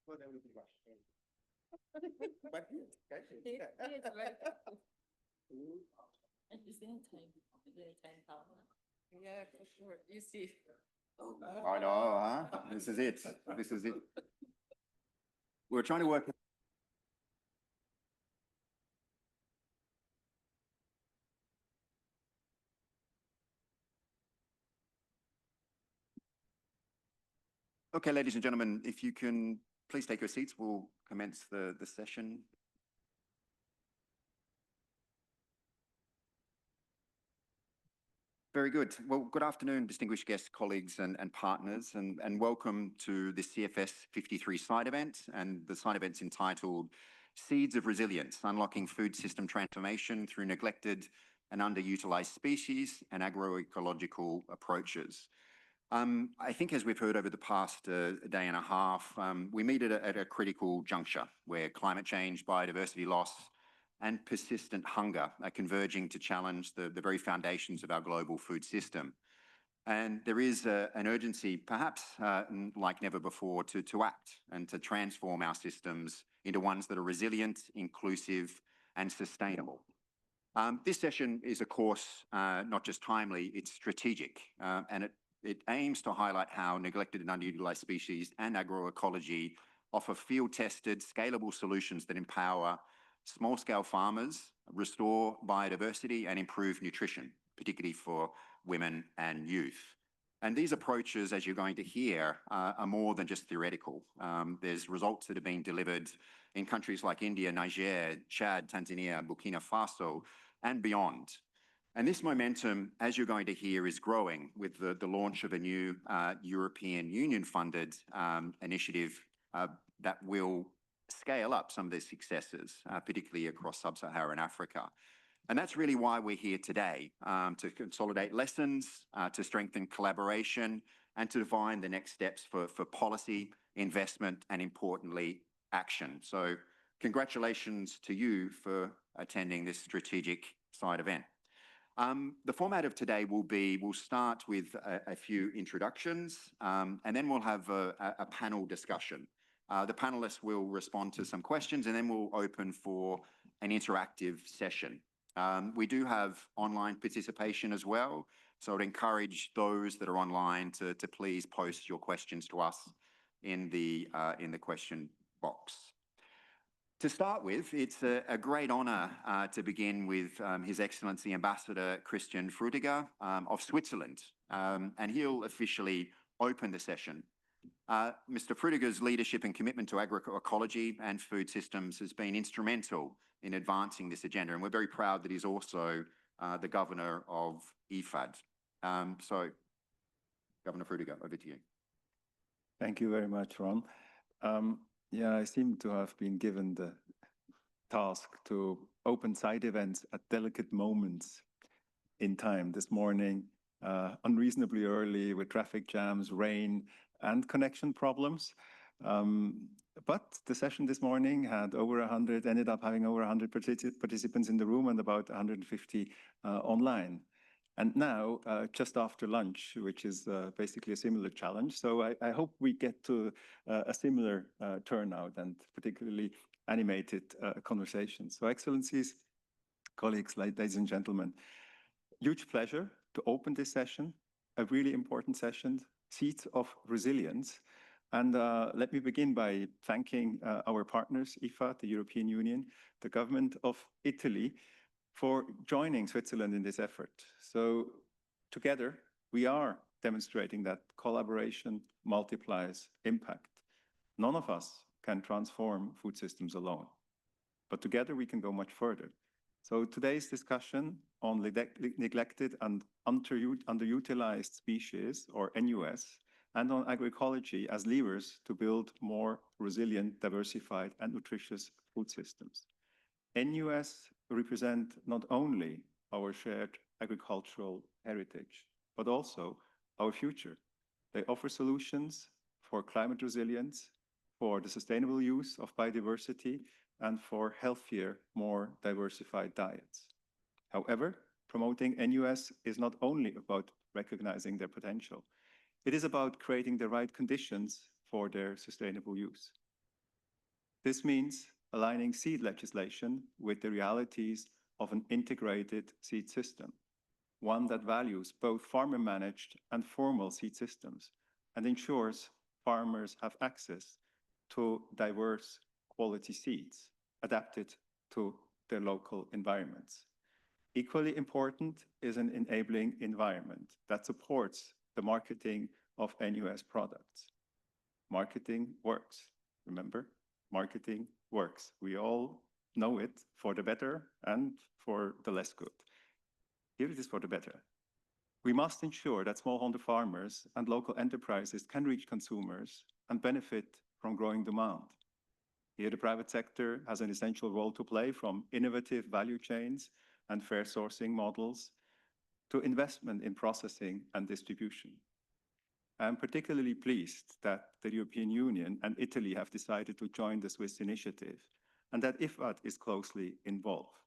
But yeah, for sure. You see. I know, huh? This is it. This is it. We're trying to work. Okay, ladies and gentlemen, if you can please take your seats, we'll commence the session. Very good. Well, good afternoon, distinguished guests, colleagues and partners, and welcome to the CFS 53 side event. And the side event's entitled Seeds of Resilience, Unlocking Food System Transformation Through Neglected and Underutilized Species and Agroecological Approaches. I think as we've heard over the past day and a half, we meet at a critical juncture where climate change, biodiversity loss, and persistent hunger are converging to challenge the very foundations of our global food system. And there is an urgency, perhaps like never before, to act and to transform our systems into ones that are resilient, inclusive, and sustainable. This session is, of course, not just timely, it's strategic, and it aims to highlight how neglected and underutilized species and agroecology offer field-tested, scalable solutions that empower small-scale farmers, restore biodiversity, and improve nutrition, particularly for women and youth. And these approaches, as you're going to hear, are more than just theoretical. There's results that have been delivered in countries like India, Niger, Chad, Tanzania, Burkina Faso, and beyond. And this momentum, as you're going to hear, is growing with the launch of a new European Union-funded initiative that will scale up some of these successes, particularly across sub-Saharan Africa. And that's really why we're here today, to consolidate lessons, to strengthen collaboration, and to define the next steps for policy, investment, and importantly, action. So congratulations to you for attending this strategic side event. The format of today will be, we'll start with a few introductions, and then we'll have a panel discussion. The panelists will respond to some questions, and then we'll open for an interactive session. We do have online participation as well, so I'd encourage those that are online to please post your questions to us in the question box. To start with, it's a great honor to begin with His Excellency Ambassador Christian Frutiger of Switzerland, and he'll officially open the session. Mr. Frutiger's leadership and commitment to agroecology and food systems has been instrumental in advancing this agenda, and we're very proud that he's also the governor of IFAD. So, Governor Frutiger, over to you. Thank you very much, Ron. Yeah, I seem to have been given the task to open side events at delicate moments in time this morning, unreasonably early with traffic jams, rain, and connection problems. But the session this morning had ended up having over 100 participants in the room and about 150 online. And now, just after lunch, which is basically a similar challenge. So I hope we get to a similar turnout and particularly animated conversations. So Excellencies, colleagues, ladies and gentlemen, huge pleasure to open this session, a really important session, Seeds of Resilience. And let me begin by thanking our partners, IFAD, the European Union, the government of Italy, for joining Switzerland in this effort. So together, we are demonstrating that collaboration multiplies impact. None of us can transform food systems alone, but together we can go much further. So today's discussion on neglected and underutilized species, or NUS, and on agroecology as levers to build more resilient, diversified, and nutritious food systems. NUS represent not only our shared agricultural heritage, but also our future. They offer solutions for climate resilience, for the sustainable use of biodiversity, and for healthier, more diversified diets. However, promoting NUS is not only about recognizing their potential. It is about creating the right conditions for their sustainable use. This means aligning seed legislation with the realities of an integrated seed system, one that values both farmer-managed and formal seed systems and ensures farmers have access to diverse quality seeds adapted to their local environments. Equally important is an enabling environment that supports the marketing of NUS products. Marketing works. Remember, marketing works. We all know it for the better and for the less good. Here it is for the better. We must ensure that smallholder farmers and local enterprises can reach consumers and benefit from growing demand. Here, the private sector has an essential role to play, from innovative value chains and fair sourcing models to investment in processing and distribution. I am particularly pleased that the European Union and Italy have decided to join the Swiss initiative and that IFAD is closely involved.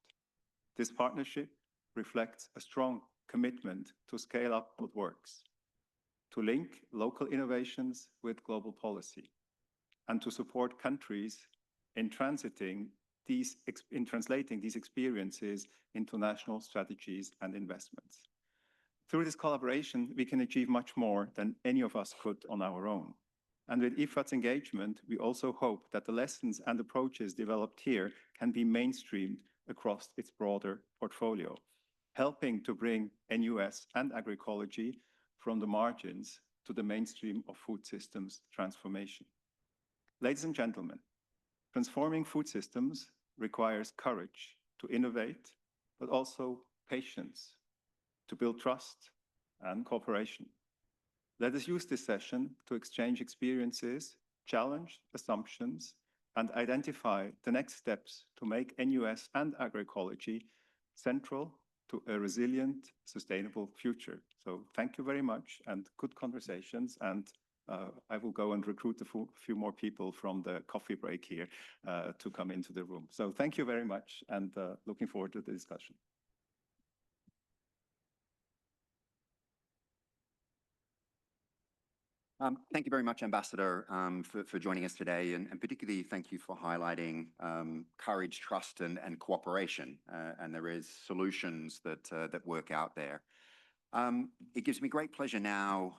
This partnership reflects a strong commitment to scale up what works, to link local innovations with global policy, and to support countries in translating these experiences into national strategies and investments. Through this collaboration, we can achieve much more than any of us could on our own. And with IFAD's engagement, we also hope that the lessons and approaches developed here can be mainstreamed across its broader portfolio, helping to bring NUS and agroecology from the margins to the mainstream of food systems transformation. Ladies and gentlemen, transforming food systems requires courage to innovate, but also patience to build trust and cooperation. Let us use this session to exchange experiences, challenge assumptions, and identify the next steps to make NUS and agroecology central to a resilient, sustainable future. So thank you very much and good conversations. And I will go and recruit a few more people from the coffee break here to come into the room. So thank you very much and looking forward to the discussion. Thank you very much, Ambassador, for joining us today, and particularly thank you for highlighting courage, trust, and cooperation. And there is solutions that work out there. It gives me great pleasure now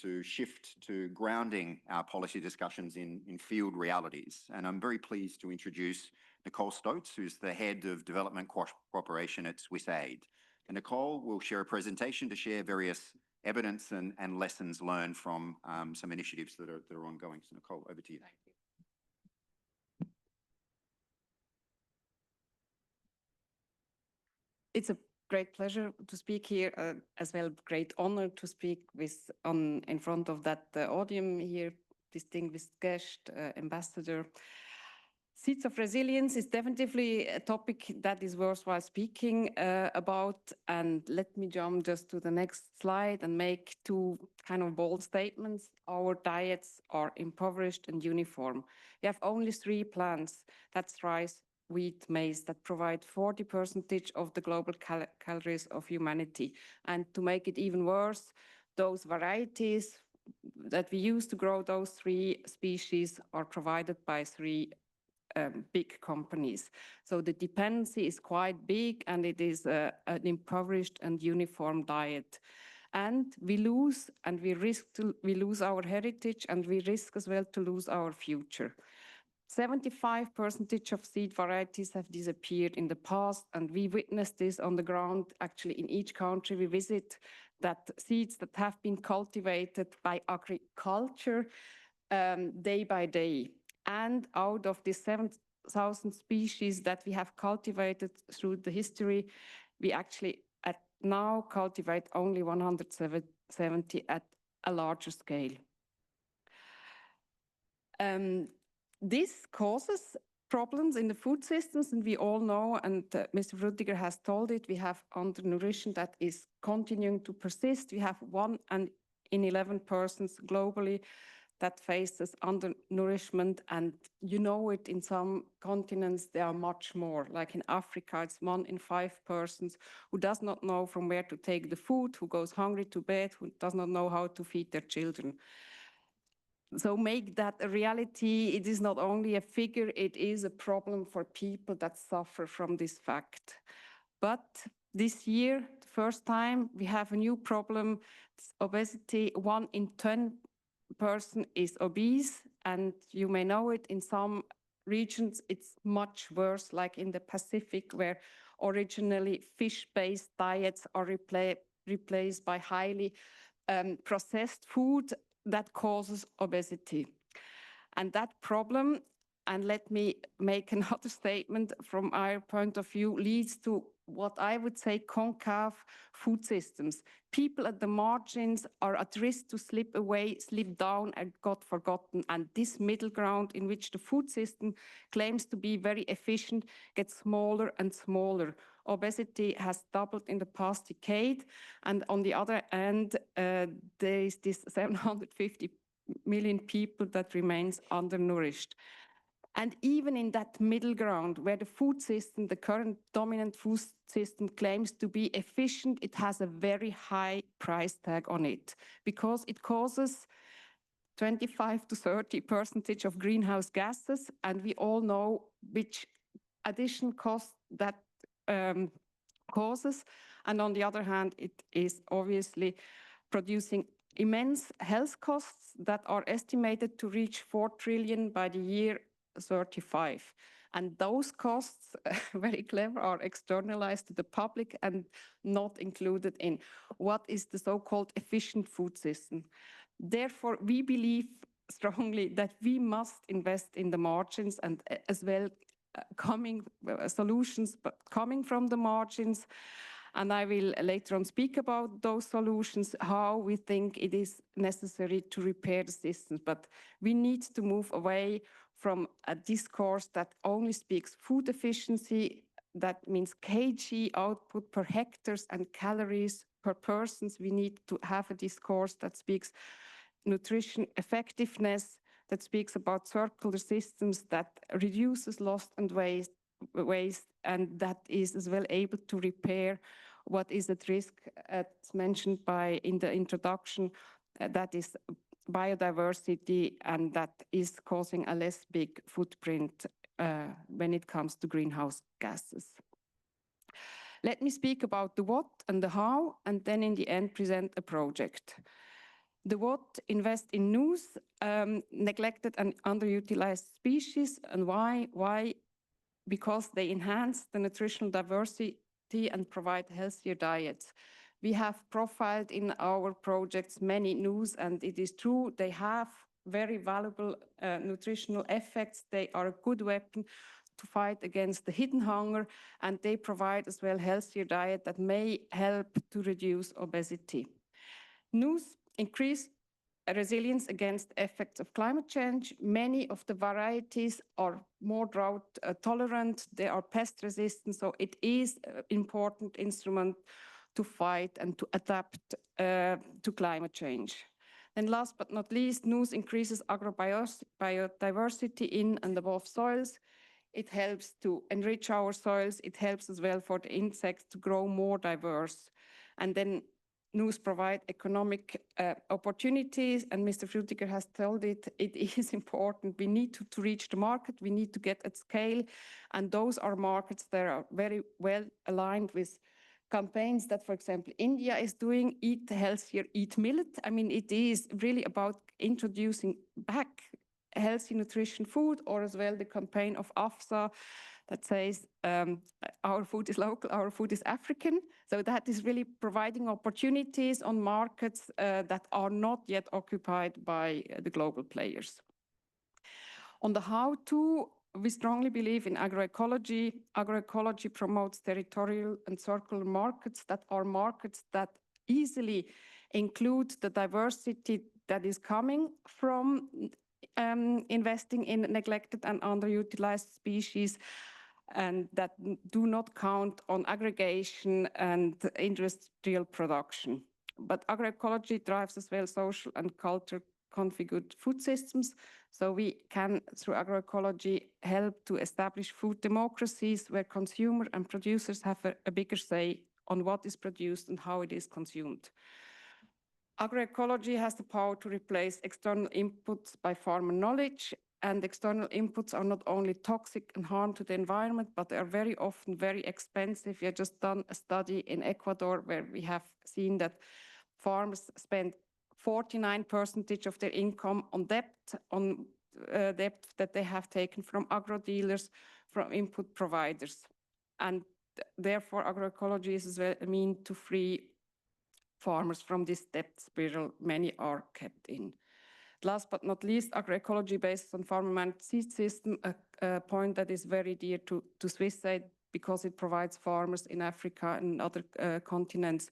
to shift to grounding our policy discussions in field realities. And I'm very pleased to introduce Nicole Stotz, who's the Head of Development Cooperation at SwissAid. And Nicole will share a presentation to share various evidence and lessons learned from some initiatives that are ongoing. So Nicole, over to you. Thank you. It's a great pleasure to speak here, as well, great honor to speak in front of that audience here, distinguished guest, ambassador. Seeds of resilience is definitely a topic that is worthwhile speaking about. And let me jump just to the next slide and make two kind of bold statements. Our diets are impoverished and uniform. We have only 3 plants, that's rice, wheat, maize, that provide 40% of the global calories of humanity. And to make it even worse, those varieties that we use to grow those 3 species are provided by 3 big companies. So the dependency is quite big, and it is an impoverished and uniform diet. And we lose our heritage, and we risk as well to lose our future. 75% of seed varieties have disappeared in the past, and we witness this on the ground. Actually, in each country we visit, that seeds that have been cultivated by agriculture day by day. And out of the 7,000 species that we have cultivated through the history, we actually now cultivate only 170 at a larger scale. This causes problems in the food systems, and we all know, and Mr. Frutiger has told it, we have undernutrition that is continuing to persist. We have 1 in 11 persons globally that faces undernourishment, and you know it in some continents there are much more. Like in Africa, it's 1 in 5 persons who does not know from where to take the food, who goes hungry to bed, who does not know how to feed their children. So make that a reality. It is not only a figure, it is a problem for people that suffer from this fact. But this year, the first time, we have a new problem. It's obesity. 1 in 10 person is obese, and you may know it in some regions, it's much worse, like in the Pacific, where originally fish-based diets are replaced by highly processed food that causes obesity. And that problem, and let me make another statement from our point of view, leads to what I would say concave food systems. People at the margins are at risk to slip away, slip down, and got forgotten. And this middle ground in which the food system claims to be very efficient gets smaller and smaller. Obesity has doubled in the past decade. And on the other hand, there is this 750 million people that remains undernourished. And even in that middle ground where the food system, the current dominant food system claims to be efficient, it has a very high price tag on it because it causes 25 to 30% of greenhouse gases. And we all know which additional cost that causes. And on the other hand, it is obviously producing immense health costs that are estimated to reach 4 trillion by the year 35. And those costs, very clever, are externalized to the public and not included in what is the so-called efficient food system. Therefore, we believe strongly that we must invest in the margins and as well coming solutions, but coming from the margins. And I will later on speak about those solutions, how we think it is necessary to repair the systems. But we need to move away from a discourse that only speaks food efficiency. That means kg output per hectares and calories per persons. We need to have a discourse that speaks nutrition effectiveness, that speaks about circular systems, that reduces loss and waste, and that is as well able to repair what is at risk, as mentioned in the introduction, that is biodiversity, and that is causing a less big footprint when it comes to greenhouse gases. Let me speak about the what and the how, and then in the end present a project. The what, invest in news, neglected and underutilized species, and why? Why? Because they enhance the nutritional diversity and provide healthier diets. We have profiled in our projects many news, and it is true, they have very valuable nutritional effects. They are a good weapon to fight against the hidden hunger, and they provide as well healthier diet that may help to reduce obesity. News increase resilience against effects of climate change. Many of the varieties are more drought tolerant, they are pest resistant, so it is an important instrument to fight and to adapt to climate change. And last but not least, news increases agrobiodiversity in and above soils. It helps to enrich our soils. It helps as well for the insects to grow more diverse. And then news provide economic opportunities, and Mr. Frutiger has told it, it is important. We need to reach the market, we need to get at scale, and those are markets that are very well aligned with campaigns that, for example, India is doing, Eat Healthier, Eat Millet. I mean, it is really about introducing back healthy nutrition food, or as well the campaign of AFSA that says our food is local, our food is African. So that is really providing opportunities on markets that are not yet occupied by the global players. On the how-to, we strongly believe in agroecology. Agroecology promotes territorial and circular markets that are markets that easily include the diversity that is coming from investing in neglected and underutilized species, and that do not count on aggregation and industrial production. But agroecology drives as well social and culture configured food systems. So we can, through agroecology, help to establish food democracies where consumers and producers have a bigger say on what is produced and how it is consumed. Agroecology has the power to replace external inputs by farmer knowledge, and external inputs are not only toxic and harm to the environment, but they are very often very expensive. We have just done a study in Ecuador where we have seen that farmers spend 49% of their income on debt that they have taken from agro dealers, from input providers. And therefore, agroecology is as well a mean to free farmers from this debt spiral many are kept in. Last but not least, agroecology based on farmer-managed seed system, a point that is very dear to Swisside because it provides farmers in Africa and other continents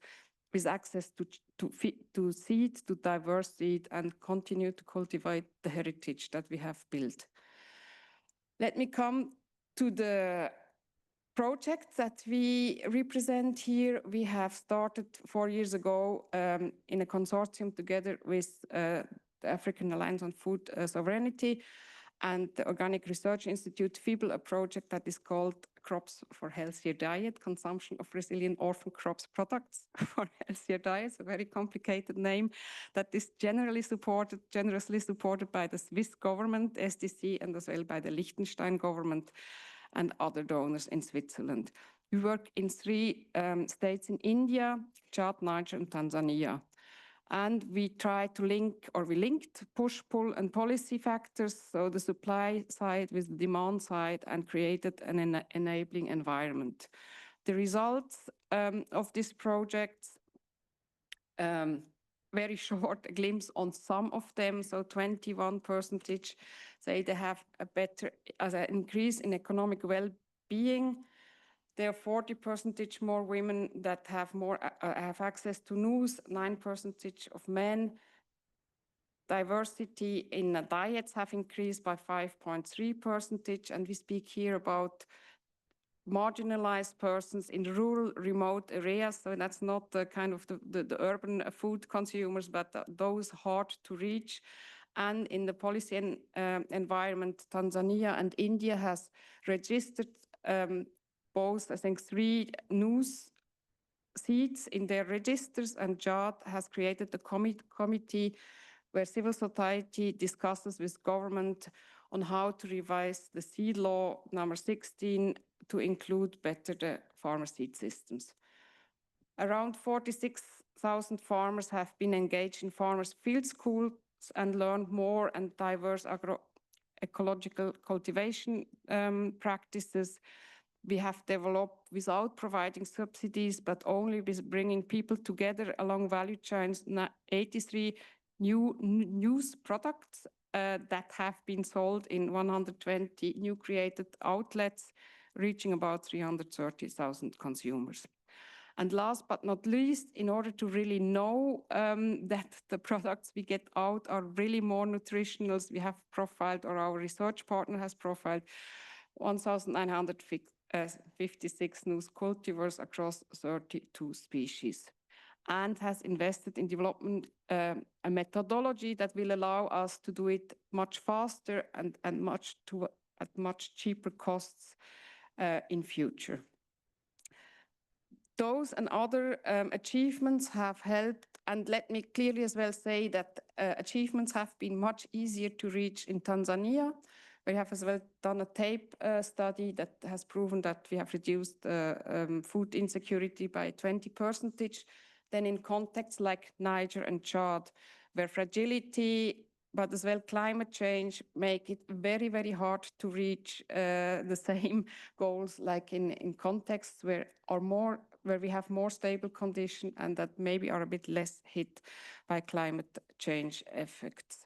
with access to seed, to diverse seed, and continue to cultivate the heritage that we have built. Let me come to the project that we represent here. We have started 4 years ago in a consortium together with the African Alliance on Food Sovereignty and the Organic Research Institute, FIBL, a project that is called Crops for Healthier Diet, Consumption of Resilient Orphan Crops Products for Healthier Diets, a very complicated name that is generously supported by the Swiss government, SDC, and as well by the Liechtenstein government and other donors in Switzerland. We work in 3 states in India, Chad, Niger, and Tanzania. And we try to we linked push, pull, and policy factors, so the supply side with the demand side, and created an enabling environment. The results of this project, very short, a glimpse on some of them. So 21% say they have a better increase in economic well-being. There are 40% more women that have access to news, 9% of men. Diversity in diets have increased by 5.3%, and we speak here about marginalized persons in rural, remote areas. So that's not the kind of the urban food consumers, but those hard to reach. And in the policy environment, Tanzania and India has registered both, I think, 3 news seeds in their registers, and Chad has created a committee where civil society discusses with government on how to revise the seed law number 16 to include better the farmer seed systems. Around 46,000 farmers have been engaged in farmers' field schools and learned more and diverse agroecological cultivation practices. We have developed without providing subsidies, but only with bringing people together along value chains, 83 news products that have been sold in 120 new created outlets, reaching about 330,000 consumers. And last but not least, in order to really know that the products we get out are really more nutritional, we have profiled, or our research partner has profiled, 1,956 new cultivars across 32 species, and has invested in development a methodology that will allow us to do it much faster and at much cheaper costs in future. Those and other achievements have helped, and let me clearly as well say that achievements have been much easier to reach in Tanzania. We have as well done a tape study that has proven that we have reduced food insecurity by 20%. Then in contexts like Niger and Chad, where fragility, but as well climate change make it very, very hard to reach the same goals like in contexts where we have more stable conditions and that maybe are a bit less hit by climate change effects.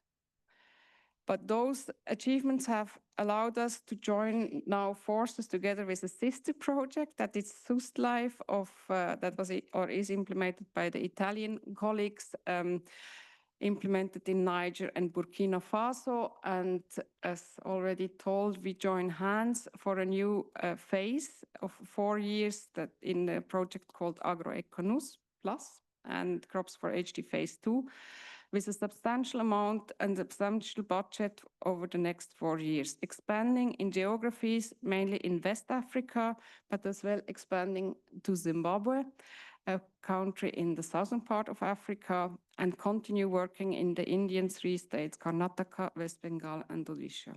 But those achievements have allowed us to join now forces together with a sister project that is SUSTLIFE that was or is implemented by the Italian colleagues, implemented in Niger and Burkina Faso. And as already told, we join hands for a new phase of 4 years that in a project called agroecology Plus and Crops for HD Phase 2. With a substantial amount and substantial budget over the next 4 years, expanding in geographies, mainly in West Africa, but as well expanding to Zimbabwe. a country in the southern part of Africa, and continue working in the Indian 3 states, Karnataka, West Bengal, and Odisha.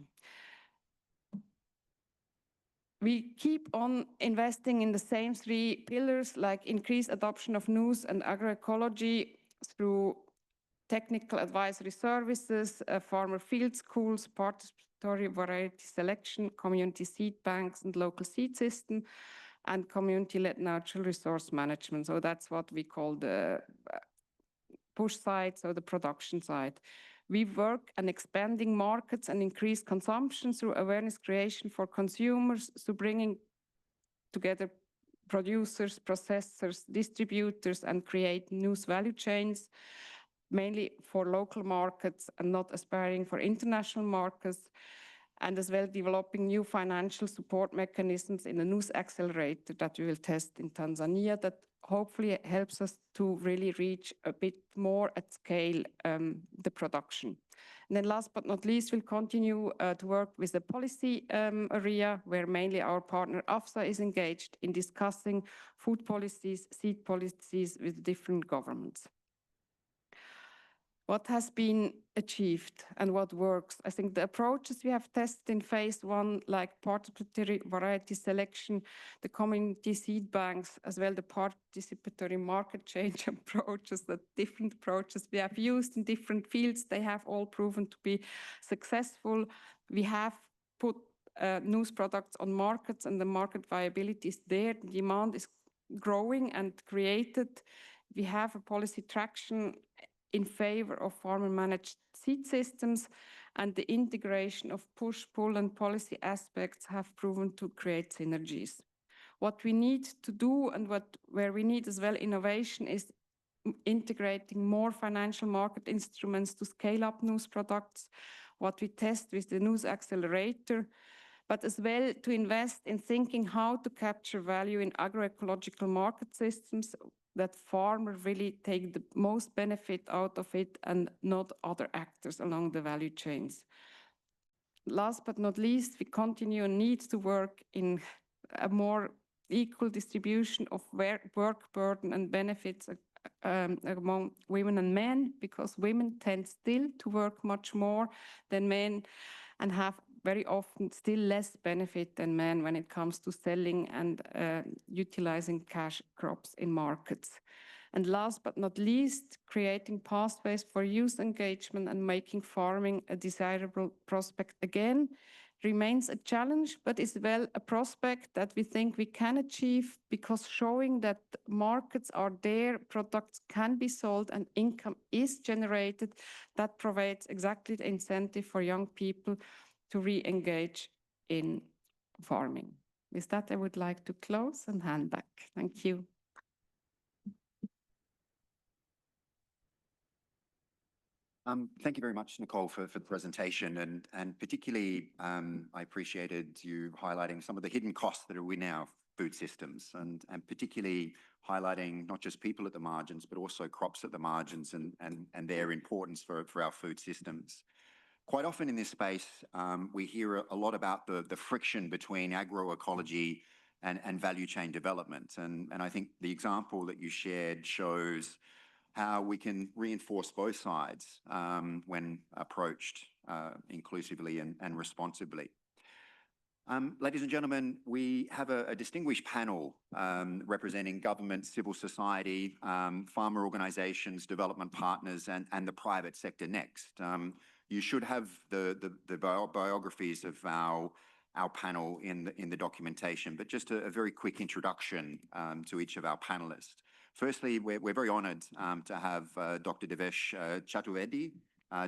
We keep on investing in the same 3 pillars, like increased adoption of news and agroecology through technical advisory services, farmer field schools, participatory variety selection, community seed banks and local seed system, and community-led natural resource management. So that's what we call the push side, so the production side. We work on expanding markets and increase consumption through awareness creation for consumers, so bringing together producers, processors, distributors, and create new value chains, mainly for local markets and not aspiring for international markets, and as well developing new financial support mechanisms in a news accelerator that we will test in Tanzania that hopefully helps us to really reach a bit more at scale the production. And then last but not least, we'll continue to work with the policy area, where mainly our partner AFSA is engaged in discussing food policies, seed policies with different governments. What has been achieved and what works? I think the approaches we have tested in phase 1, like participatory variety selection, the community seed banks, as well the participatory market change approaches, the different approaches we have used in different fields, they have all proven to be successful. We have put news products on markets and the market viability is there, the demand is growing and created. We have a policy traction in favor of farmer-managed seed systems, and the integration of push, pull, and policy aspects have proven to create synergies. What we need to do and where we need as well innovation is integrating more financial market instruments to scale up news products, what we test with the news accelerator, but as well to invest in thinking how to capture value in agroecological market systems that farmers really take the most benefit out of it and not other actors along the value chains. Last but not least, we continue and need to work in a more equal distribution of work burden and benefits among women and men, because women tend still to work much more than men and have very often still less benefit than men when it comes to selling and utilizing cash crops in markets. And last but not least, creating pathways for youth engagement and making farming a desirable prospect again remains a challenge, but is well a prospect that we think we can achieve, because showing that markets are there, products can be sold and income is generated, that provides exactly the incentive for young people to re-engage in farming. With that, I would like to close and hand back. Thank you. Thank you very much, Nicole, for the presentation, and particularly I appreciated you highlighting some of the hidden costs that are in our food systems, and particularly highlighting not just people at the margins, but also crops at the margins and their importance for our food systems. Quite often in this space, we hear a lot about the friction between agroecology and value chain development, and I think the example that you shared shows how we can reinforce both sides when approached inclusively and responsibly. Ladies and gentlemen, we have a distinguished panel representing government, civil society, farmer organizations, development partners, and the private sector next. You should have the biographies of our panel in the documentation, but just a very quick introduction to each of our panelists. Firstly, we're very honored to have Dr. Devesh Chaturvedi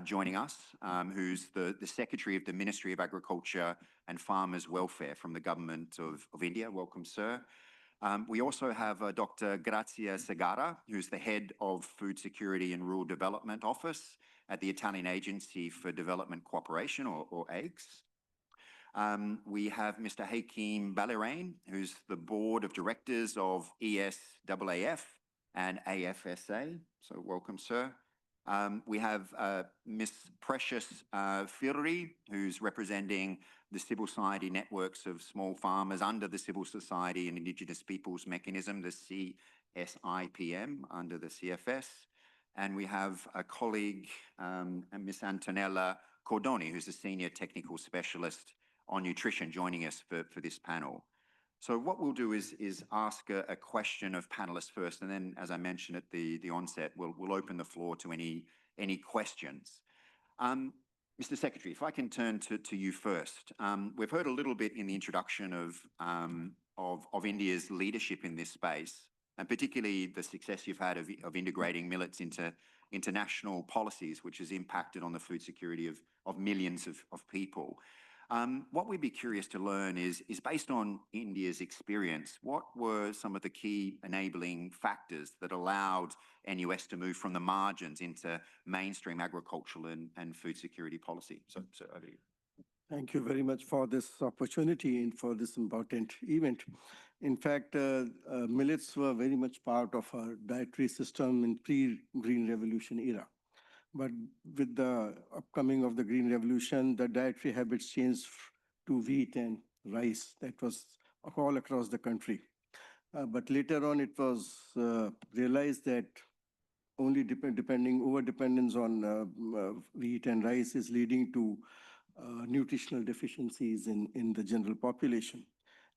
joining us, who's the Secretary of the Ministry of Agriculture and Farmers Welfare from the Government of India. Welcome, sir. We also have Dr. Grazia Segara, who's the Head of Food Security and Rural Development Office at the Italian Agency for Development Cooperation, or AIGS. We have Mr. Hakeem Balirain, who's the Board of Directors of ESAAF and AFSA. So welcome, sir. We have Ms. Precious Firri, who's representing the civil society networks of small farmers under the Civil Society and Indigenous Peoples Mechanism, the SIPM under the CFS. And we have a colleague, Ms. Antonella Cordoni, who's a senior technical specialist on nutrition, joining us for this panel. So what we'll do is ask a question of panelists first, and then, as I mentioned at the onset, we'll open the floor to any questions. Mr. Secretary, if I can turn to you first. We've heard a little bit in the introduction of India's leadership in this space, and particularly the success you've had of integrating millets into international policies, which has impacted on the food security of millions of people. What we'd be curious to learn is based on India's experience, what were some of the key enabling factors that allowed NUS to move from the margins into mainstream agricultural and food security policy? So over to you. Thank you very much for this opportunity and for this important event. In fact, millets were very much part of our dietary system in pre-Green Revolution era. But with the upcoming of the Green Revolution, the dietary habits changed to wheat and rice. That was all across the country. But later on, it was realized that only over-dependence on wheat and rice is leading to nutritional deficiencies in the general population.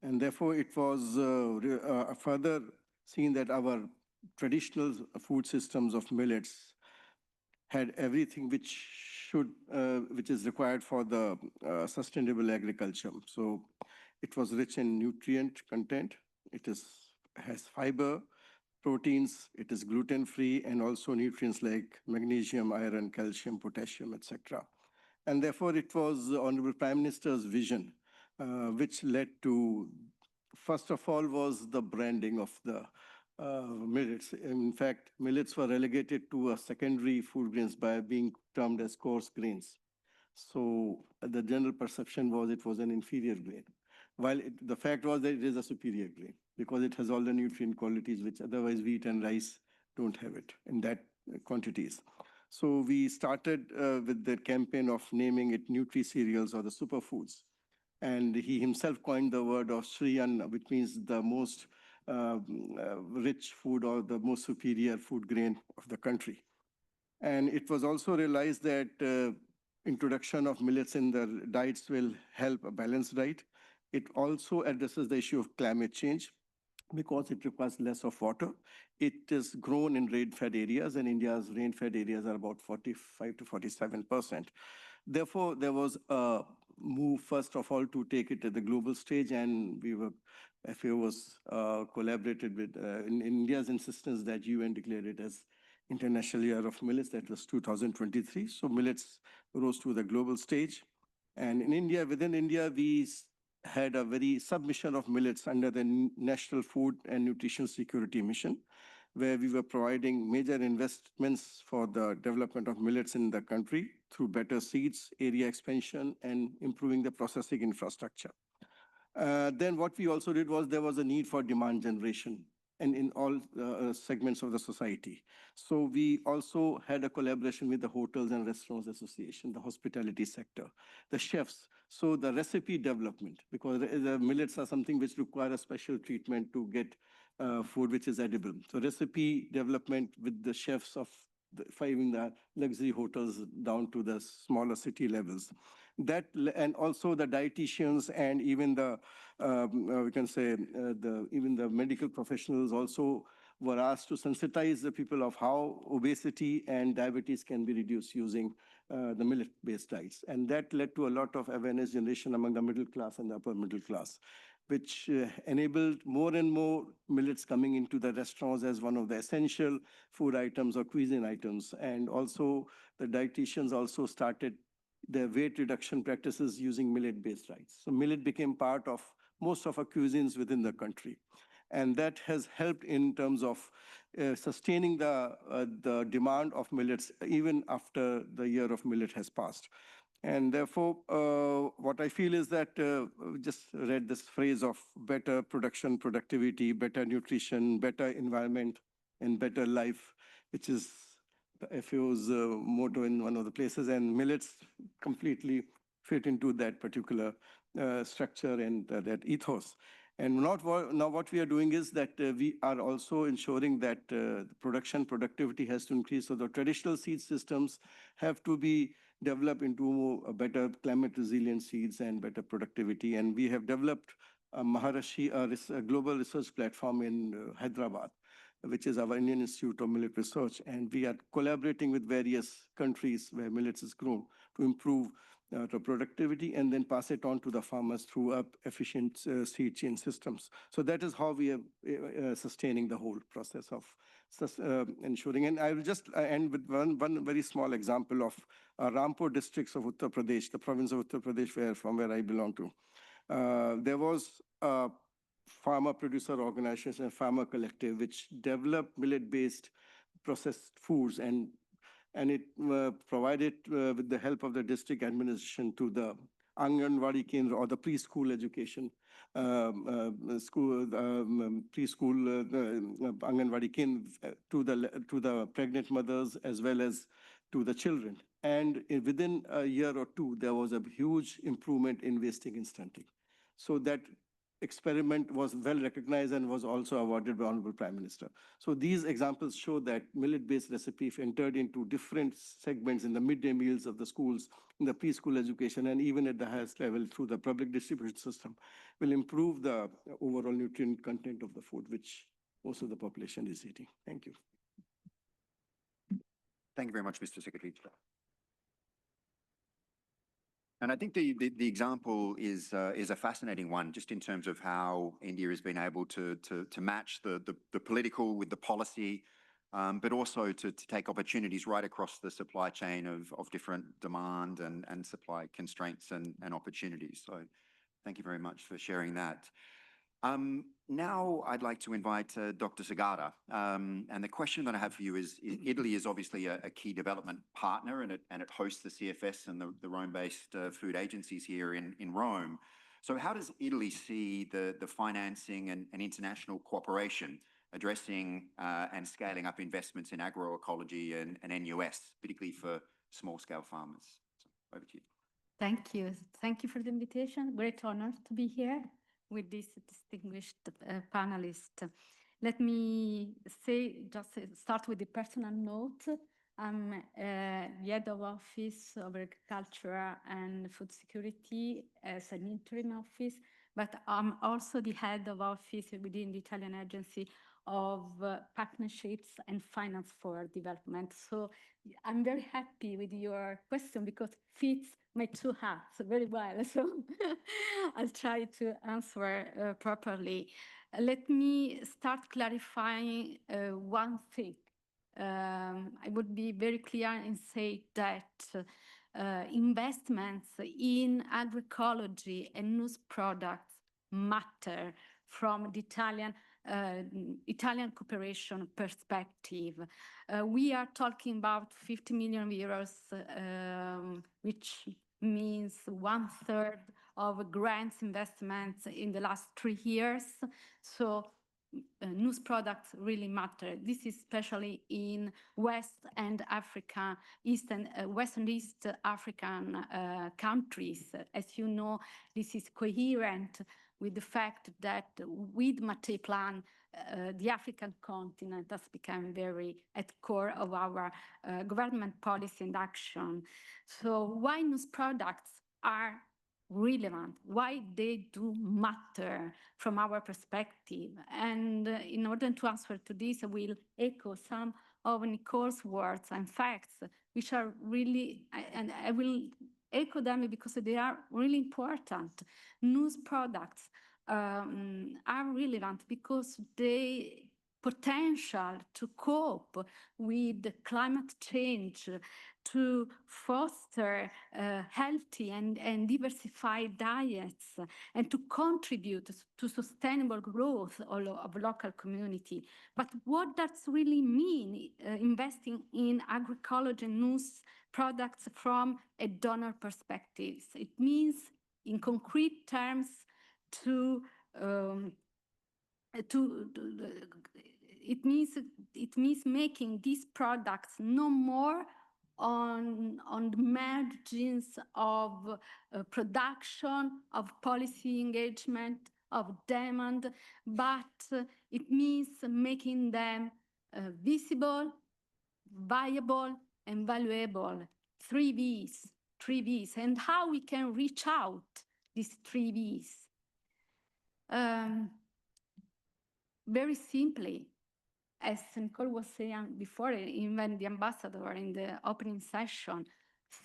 And therefore, it was further seen that our traditional food systems of millets had everything which is required for the sustainable agriculture. So it was rich in nutrient content. It has fiber, proteins. It is gluten-free, and also nutrients like magnesium, iron, calcium, potassium, etc. And therefore, it was the Honorable Prime Minister's vision, which led to, first of all, was the branding of the millets. In fact, millets were relegated to a secondary food grains by being termed as coarse grains. So the general perception was it was an inferior grain, while the fact was that it is a superior grain because it has all the nutrient qualities which otherwise wheat and rice don't have it in that quantities. So we started with the campaign of naming it Nutri-Cereals or the superfoods. And he himself coined the word of Shri Anna, which means the most rich food or the most superior food grain of the country. And it was also realized that introduction of millets in the diets will help a balanced diet. It also addresses the issue of climate change because it requires less of water. It is grown in rain-fed areas, and India's rain-fed areas are about 45 to 47%. Therefore, there was a move, first of all, to take it to the global stage, and FAO was collaborated with, in India's insistence that UN declared it as International Year of Millets. That was 2023. So millets rose to the global stage. And in India, within India, we had a very submission of millets under the National Food and Nutrition Security Mission, where we were providing major investments for the development of millets in the country through better seeds, area expansion, and improving the processing infrastructure. Then what we also did was there was a need for demand generation and in all segments of the society. So we also had a collaboration with the Hotels and Restaurants Association, the hospitality sector, the chefs. So the recipe development, because the millets are something which require a special treatment to get food which is edible. So recipe development with the chefs of even the luxury hotels down to the smaller city levels. That and also the dietitians and even the we can say even the medical professionals also were asked to sensitize the people of how obesity and diabetes can be reduced using the millet-based diets. And that led to a lot of awareness generation among the middle class and the upper middle class, which enabled more and more millets coming into the restaurants as one of the essential food items or cuisine items. And also the dietitians also started their weight reduction practices using millet-based diets. So millet became part of most of our cuisines within the country. And that has helped in terms of sustaining the demand of millets even after the year of millet has passed. And therefore, what I feel is that we just read this phrase of better production, productivity, better nutrition, better environment, and better life, which is the FAO's motto in one of the places. And millets completely fit into that particular structure and that ethos. And now what we are doing is that we are also ensuring that the production productivity has to increase. So the traditional seed systems have to be developed into a better climate resilient seeds and better productivity. And we have developed Maharishi, a global research platform in Hyderabad, which is our Indian Institute of Millet Research. And we are collaborating with various countries where millets is grown to improve the productivity and then pass it on to the farmers through efficient seed chain systems. So that is how we are sustaining the whole process of ensuring. And I will just end with one very small example of Rampur districts of Uttar Pradesh, the province of Uttar Pradesh, from where I belong to. There was a farmer producer organization, a farmer collective, which developed millet-based processed foods and it provided with the help of the district administration to the Anganwadi Kendra or the preschool education preschool Anganwadi Kendra to the pregnant mothers as well as to the children. And within a year or two, there was a huge improvement in wasting and stunting. So that experiment was well recognized and was also awarded by Honorable Prime Minister. So these examples show that millet-based recipe, if entered into different segments in the midday meals of the schools, in the preschool education, and even at the highest level through the public distribution system, will improve the overall nutrient content of the food, which most of the population is eating. Thank you. Thank you very much, Mr. Secretary. And I think the example is a fascinating one, just in terms of how India has been able to match the political with the policy, but also to take opportunities right across the supply chain of different demand and supply constraints and opportunities. So thank you very much for sharing that. Now I'd like to invite Dr. Sagara. And the question that I have for you is Italy is obviously a key development partner, and it hosts the CFS and the Rome-based food agencies here in Rome. So how does Italy see the financing and international cooperation addressing and scaling up investments in agroecology and NUS, particularly for small-scale farmers? So over to you. Thank you. Thank you for the invitation. Great honor to be here with this distinguished panelist. Let me start with the personal note. I'm the head of office of agriculture and food security as an interim office, but I'm also the head of office within the Italian Agency of Partnerships and Finance for Development. So I'm very happy with your question because it fits my two hats very well. So I'll try to answer properly. Let me start clarifying one thing. I would be very clear and say that investments in agroecology and NUS products matter from the Italian cooperation perspective. We are talking about 50 million euros, which means 1/3 of grants investments in the last 3 years. So NUS products really matter. This is especially in West and Africa, West and East African countries. As you know, this is coherent with the fact that with Mattei Plan, the African continent has become very at core of our government policy and action. So why NUS products are relevant, why they do matter from our perspective. And in order to answer to this, I will echo some of Nicole's words and facts, which are really, and I will echo them because they are really important. NUS products are relevant because they potential to cope with climate change, to foster healthy and diversified diets, and to contribute to sustainable growth of local community. But what does really mean investing in agroecology and NUS products from a donor perspective? It means, in concrete terms, it means making these products no more on the margins of production, of policy engagement, of demand, but it means making them visible, viable, and valuable. 3 Vs, 3 Vs, and how we can reach out these 3 Vs. Very simply, as Nicole was saying before, even the ambassador in the opening session,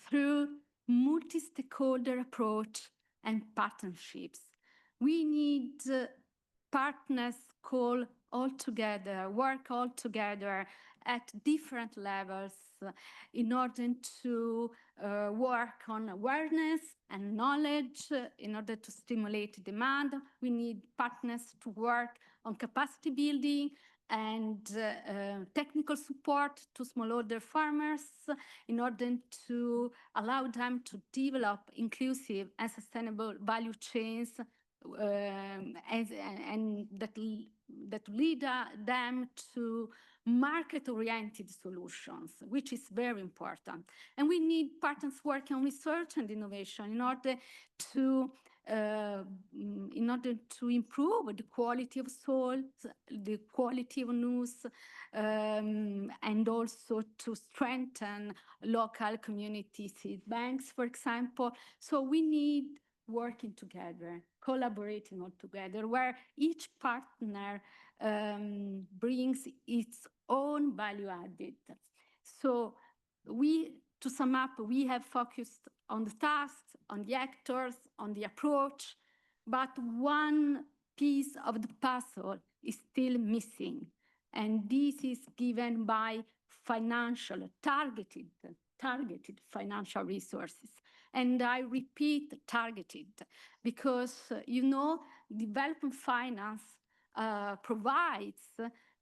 through multi-stakeholder approach and partnerships. We need partners call all together, work all together at different levels in order to work on awareness and knowledge, in order to stimulate demand. We need partners to work on capacity building and technical support to smallholder farmers in order to allow them to develop inclusive and sustainable value chains and that lead them to market-oriented solutions, which is very important. And we need partners working on research and innovation in order to improve the quality of soil, the quality of news, and also to strengthen local community seed banks, for example. So we need working together, collaborating all together, where each partner brings its own value added. So to sum up, we have focused on the tasks, on the actors, on the approach, but one piece of the puzzle is still missing. And this is given by targeted financial resources. And I repeat, targeted, because, development finance provides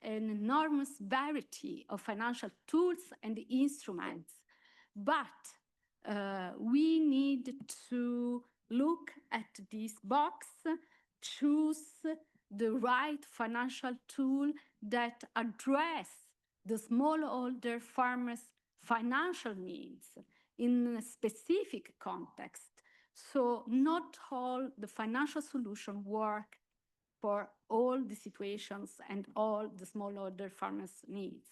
an enormous variety of financial tools and instruments. But we need to look at this box, choose the right financial tool that address the smallholder farmers' financial needs in a specific context. So not all the financial solutions work for all the situations and all the smallholder farmers' needs.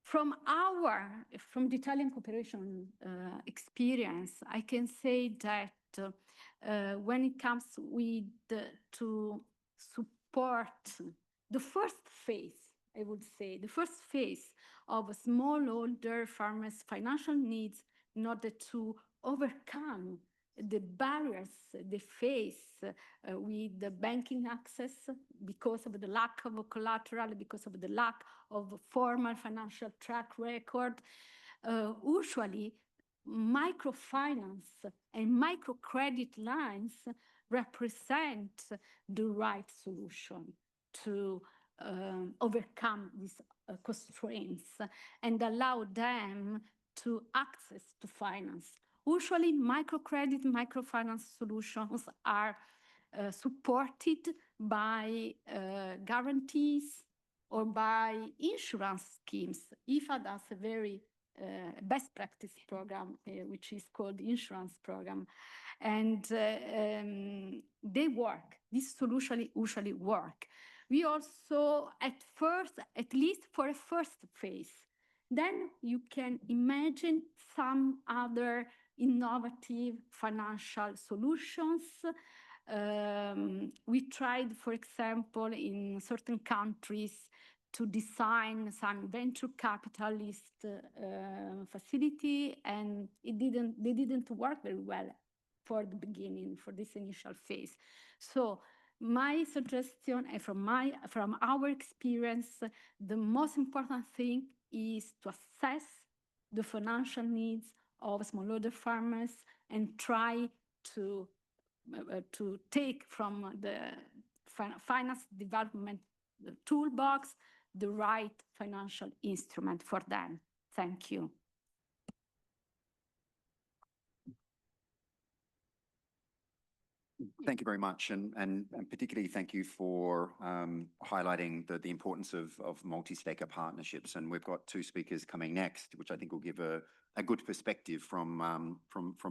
From the Italian cooperation experience, I can say that when it comes to support the first phase, I would say, the first phase of smallholder farmers' financial needs in order to overcome the barriers they face with the banking access because of the lack of collateral, because of the lack of formal financial track record. Usually, microfinance and microcredit lines represent the right solution to overcome these constraints and allow them to access to finance. Usually, microcredit, microfinance solutions are supported by guarantees or by insurance schemes. IFA does a very best practice program, which is called the insurance program. And they work. These solutions usually work. We also, at least for a first phase, then you can imagine some other innovative financial solutions. We tried, for example, in certain countries to design some venture capitalist facility, and they didn't work very well for the beginning, for this initial phase. So my suggestion, and from our experience, the most important thing is to assess the financial needs of smallholder farmers and try to take from the finance development toolbox the right financial instrument for them. Thank you. Thank you very much, and particularly thank you for highlighting the importance of multi-staker partnerships. And we've got two speakers coming next, which I think will give a good perspective from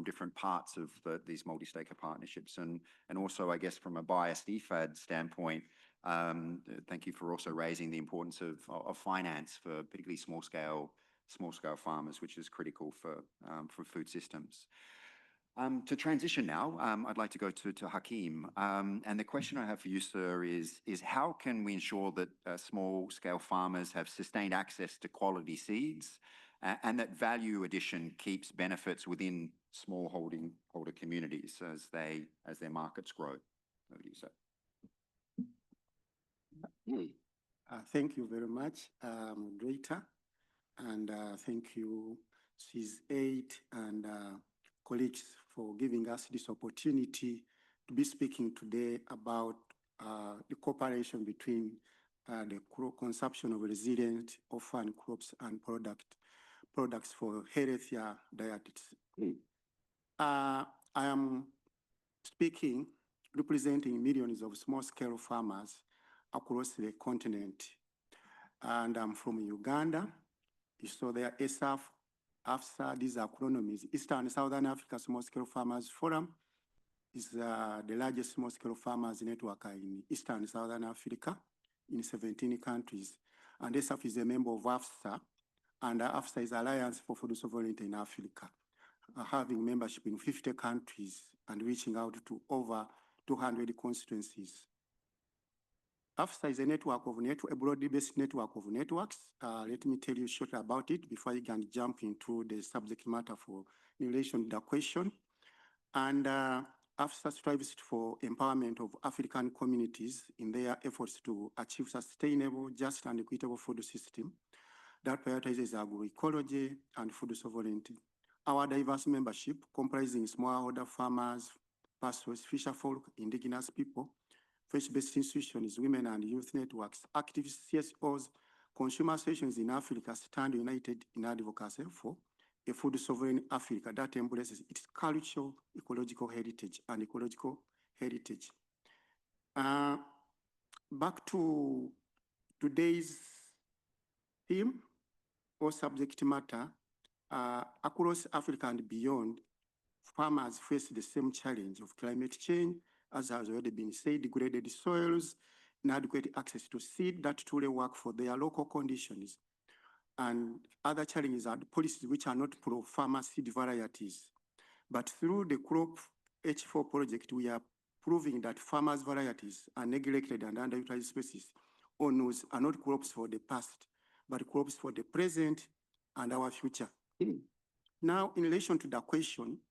different parts of these multi-staker partnerships, and also, I guess, from a biased EFAD standpoint. Thank you for also raising the importance of finance for particularly small scale farmers, which is critical for food systems. To transition now, I'd like to go to Hakeem. And the question I have for you, sir, is how can we ensure that small-scale farmers have sustained access to quality seeds and that value addition keeps benefits within smallholder communities as their markets grow? Over to you, sir. Thank you very much, Rita, and thank you, SE08 and colleagues, for giving us this opportunity to be speaking today about the cooperation between the consumption of resilient orphan crops and products for healthier diets. I am speaking representing millions of small-scale farmers across the continent, and I'm from Uganda. You saw there ESAF, AFSA, these are acronyms. Eastern and Southern Africa Small-Scale Farmers Forum is the largest small-scale farmers network in Eastern and Southern Africa in 17 countries. And ESAF is a member of AFSA, and AFSA is Alliance for Food Sovereignty in Africa, having membership in 50 countries and reaching out to over 200 constituencies. AFSA is a a broadly based network of networks. Let me tell you shortly about it before you can jump into the subject matter in relation to the question. And AFSA strives for empowerment of African communities in their efforts to achieve sustainable, just and equitable food system that prioritizes agroecology and food sovereignty. Our diverse membership, comprising smallholder farmers, pastors, fisherfolk, indigenous people, faith-based institutions, women and youth networks, activists, CSOs, consumer associations in Africa stand united in advocacy for a food sovereign Africa that embraces its cultural, ecological heritage and ecological heritage. Back to today's theme or subject matter, across Africa and beyond, farmers face the same challenge of climate change, as has already been said, degraded soils, inadequate access to seed that truly work for their local conditions, and other challenges are policies which are not pro-farmer seed varieties. But through the Crop H4 project, we are proving that farmers' varieties are neglected and underutilized species or nodes are not crops for the past, but crops for the present and our future. Now, in relation to the question,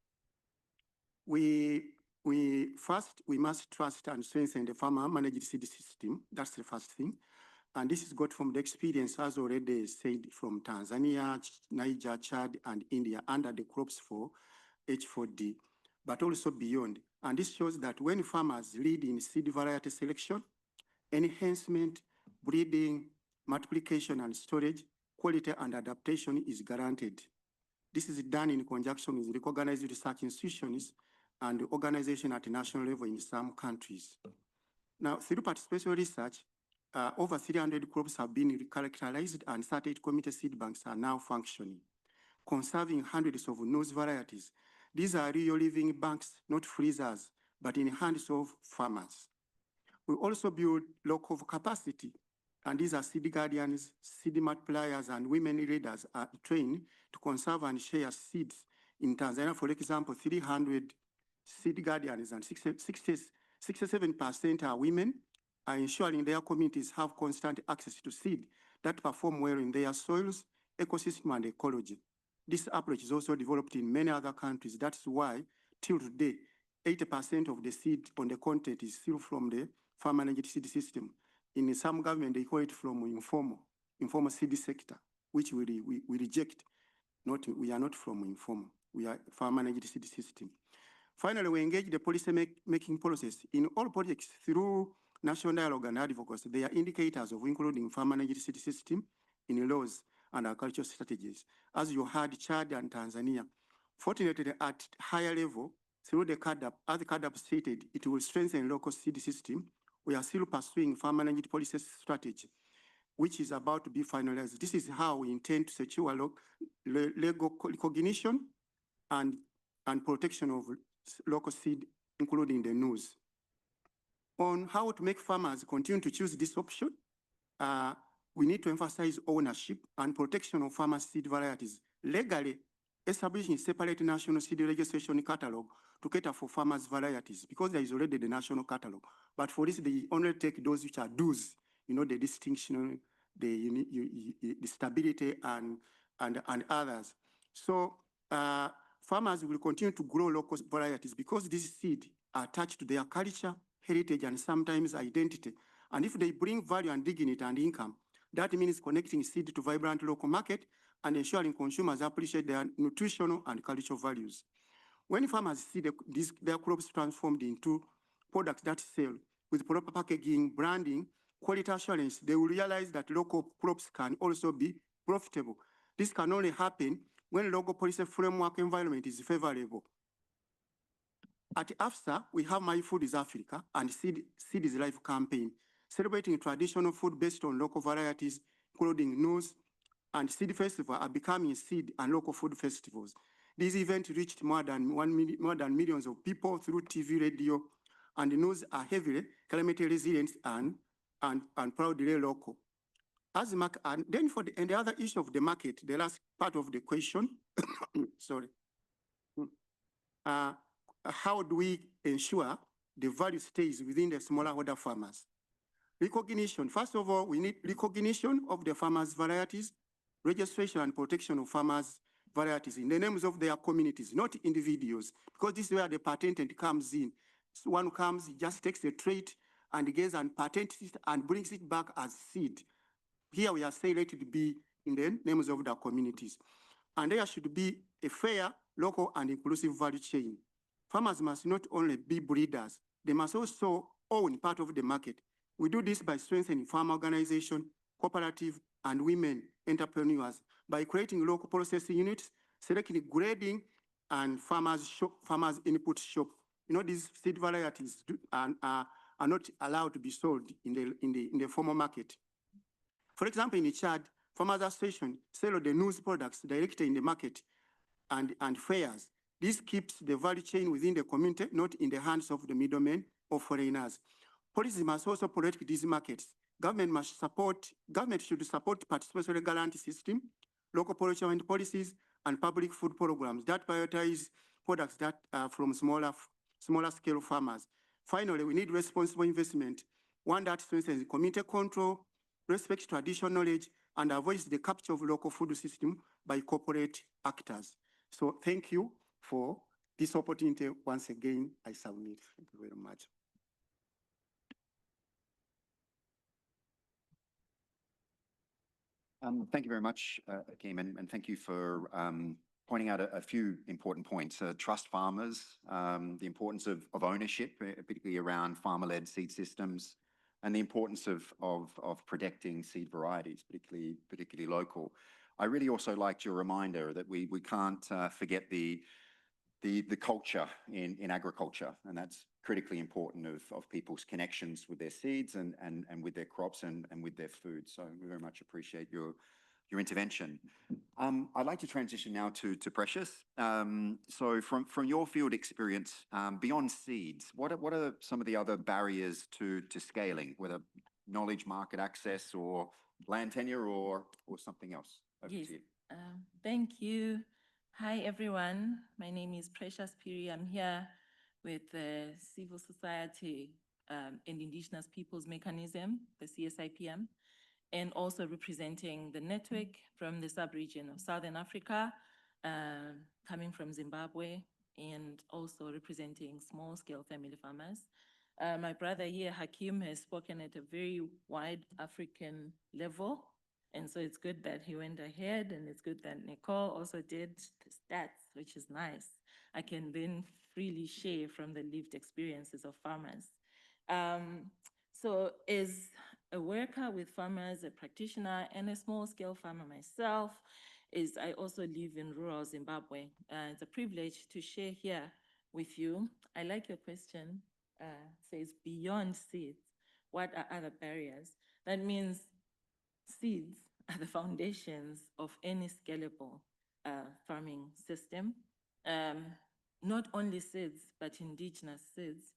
we must trust and strengthen the farmer-managed seed system. That's the first thing. And this is got from the experience, as already said, from Tanzania, Niger, Chad, and India under the crops for H4D, but also beyond. And this shows that when farmers lead in seed variety selection, enhancement, breeding, multiplication, and storage, quality and adaptation is guaranteed. This is done in conjunction with recognized research institutions and organization at national level in some countries. Now, through participatory research, over 300 crops have been recharacterized and 38 community seed banks are now functioning, conserving hundreds of nose varieties. These are real living banks, not freezers, but in hands of farmers. We also build local capacity, and these are seed guardians, seed multipliers, and women leaders are trained to conserve and share seeds. In Tanzania, for example, 300 seed guardians and 67% are women, are ensuring their communities have constant access to seed that perform well in their soils, ecosystem, and ecology. This approach is also developed in many other countries. That's why, till today, 80% of the seed on the continent is still from the farm-managed seed system. In some government, they call it from informal seed sector, which we reject. We are not from informal. We are farm-managed seed system. Finally, we engage the policy-making process in all projects through national dialogue and advocacy. They are indicators of including farm-managed seed system in laws and agricultural strategies. As you heard, Chad and Tanzania, fortunately at higher level, through the CADAP, as the CADAP stated, it will strengthen local seed system. We are still pursuing farm-managed policy strategy, which is about to be finalized. This is how we intend to secure legal recognition and protection of local seed, including the news. On how to make farmers continue to choose this option, we need to emphasize ownership and protection of farmer seed varieties. Legally, establishing separate national seed registration catalog to cater for farmers' varieties, because there is already the national catalog. But for this, they only take those which are those, the distinction, the stability and others. So farmers will continue to grow local varieties because these seeds are attached to their culture, heritage, and sometimes identity. And if they bring value and dignity and income, that means connecting seed to vibrant local market and ensuring consumers appreciate their nutritional and cultural values. When farmers see their crops transformed into products that sell with proper packaging, branding, quality assurance, they will realize that local crops can also be profitable. This can only happen when local policy framework environment is favorable. At AFSA, we have My Food is Africa and Seed is Life campaign, celebrating traditional food based on local varieties, including news and seed festival are becoming seed and local food festivals. These events reached more than millions of people through TV, radio, and the news are heavily climate resilient and proudly local. And then and the other issue of the market, the last part of the question, sorry. How do we ensure the value stays within the smallholder farmers? Recognition. First of all, we need recognition of the farmers' varieties, registration and protection of farmers' varieties in the names of their communities, not individuals, because this is where the patent comes in. So one comes, just takes a trait and gets and patents it and brings it back as seed. Here we are saying let it be in the names of the communities. And there should be a fair, local, and inclusive value chain. Farmers must not only be breeders, they must also own part of the market. We do this by strengthening farm organization, cooperative, and women entrepreneurs by creating local processing units, selecting grading, and farmers input shop. These seed varieties are not allowed to be sold in the formal market. For example, in Chad, farmers association sell the news products directly in the market and fairs. This keeps the value chain within the community, not in the hands of the middlemen or foreigners. Policy must also protect these markets. Government should support participatory guarantee system, local procurement policies, and public food programs that prioritize products that are from smaller scale farmers. Finally, we need responsible investment, one that strengthens community control, respects traditional knowledge, and avoids the capture of local food system by corporate actors. So thank you for this opportunity. Once again, I submit. Thank you very much. Thank you very much, Akeem, and thank you for pointing out a few important points. Trust farmers, the importance of ownership, particularly around farmer-led seed systems, and the importance of protecting seed varieties, particularly local. I really also liked your reminder that we can't forget the culture in agriculture, and that's critically important of people's connections with their seeds and with their crops and with their food. So we very much appreciate your intervention. I'd like to transition now to Precious. So from your field experience, beyond seeds, what are some of the other barriers to scaling, whether knowledge, market access, or land tenure, or something else? Over to you. Thank you. Hi, everyone. My name is Precious Piri. I'm here with the Civil Society and Indigenous Peoples Mechanism, the CSIPM, and also representing the network from the sub-region of Southern Africa, coming from Zimbabwe, and also representing small-scale family farmers. My brother here, Hakeem, has spoken at a very wide African level. And so it's good that he went ahead, and it's good that Nicole also did the stats, which is nice. I can then freely share from the lived experiences of farmers. So as a worker with farmers, a practitioner, and a small-scale farmer myself, I also live in rural Zimbabwe. It's a privilege to share here with you. I like your question. Says beyond seeds, what are other barriers? That means seeds are the foundations of any scalable farming system. Not only seeds, but indigenous seeds,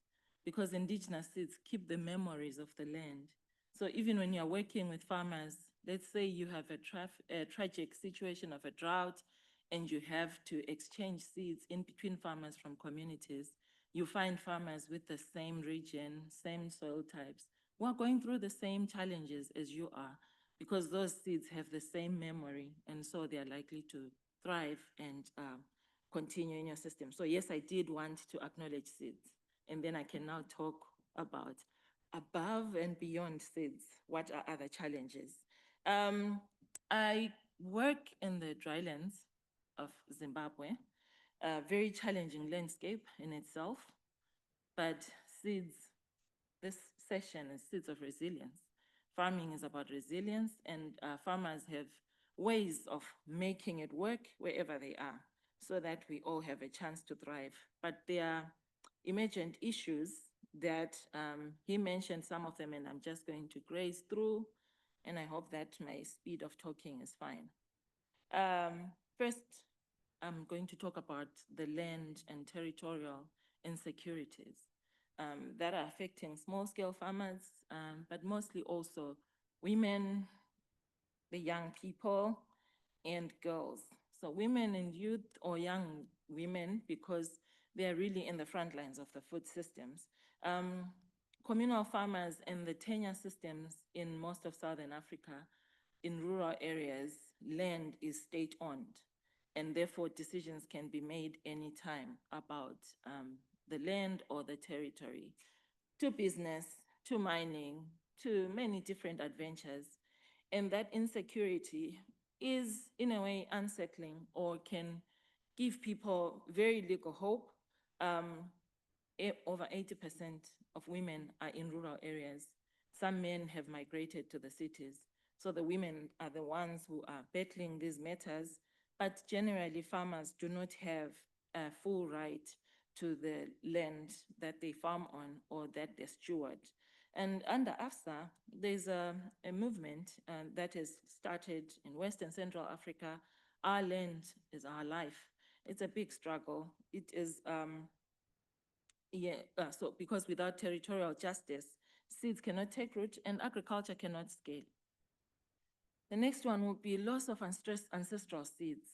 because indigenous seeds keep the memories of the land. So even when you're working with farmers, let's say you have a tragic situation of a drought and you have to exchange seeds in between farmers from communities, you find farmers with the same region, same soil types, who are going through the same challenges as you are, because those seeds have the same memory, and so they are likely to thrive and continue in your system. So yes, I did want to acknowledge seeds, and then I can now talk about above and beyond seeds. What are other challenges? I work in the drylands of Zimbabwe, a very challenging landscape in itself, but seeds, this session is Seeds of Resilience. Farming is about resilience, and farmers have ways of making it work wherever they are so that we all have a chance to thrive. But there are emergent issues that he mentioned some of them, and I'm just going to graze through, and I hope that my speed of talking is fine. First, I'm going to talk about the land and territorial insecurities that are affecting small-scale farmers, but mostly also women, the young people, and girls. So women and youth, or young women, because they are really in the front lines of the food systems. Communal farmers and the tenure systems in most of Southern Africa, in rural areas, land is state-owned, and therefore decisions can be made anytime about the land or the territory, to business, to mining, to many different adventures. And that insecurity is, in a way, unsettling, or can give people very little hope. Over 80% of women are in rural areas. Some men have migrated to the cities. So the women are the ones who are battling these matters, but generally farmers do not have a full right to the land that they farm on or that they steward. And under AFSA, there's a movement that has started in West and Central Africa. Our land is our life. It's a big struggle. It is, so because without territorial justice, seeds cannot take root and agriculture cannot scale. The next one will be loss of ancestral seeds,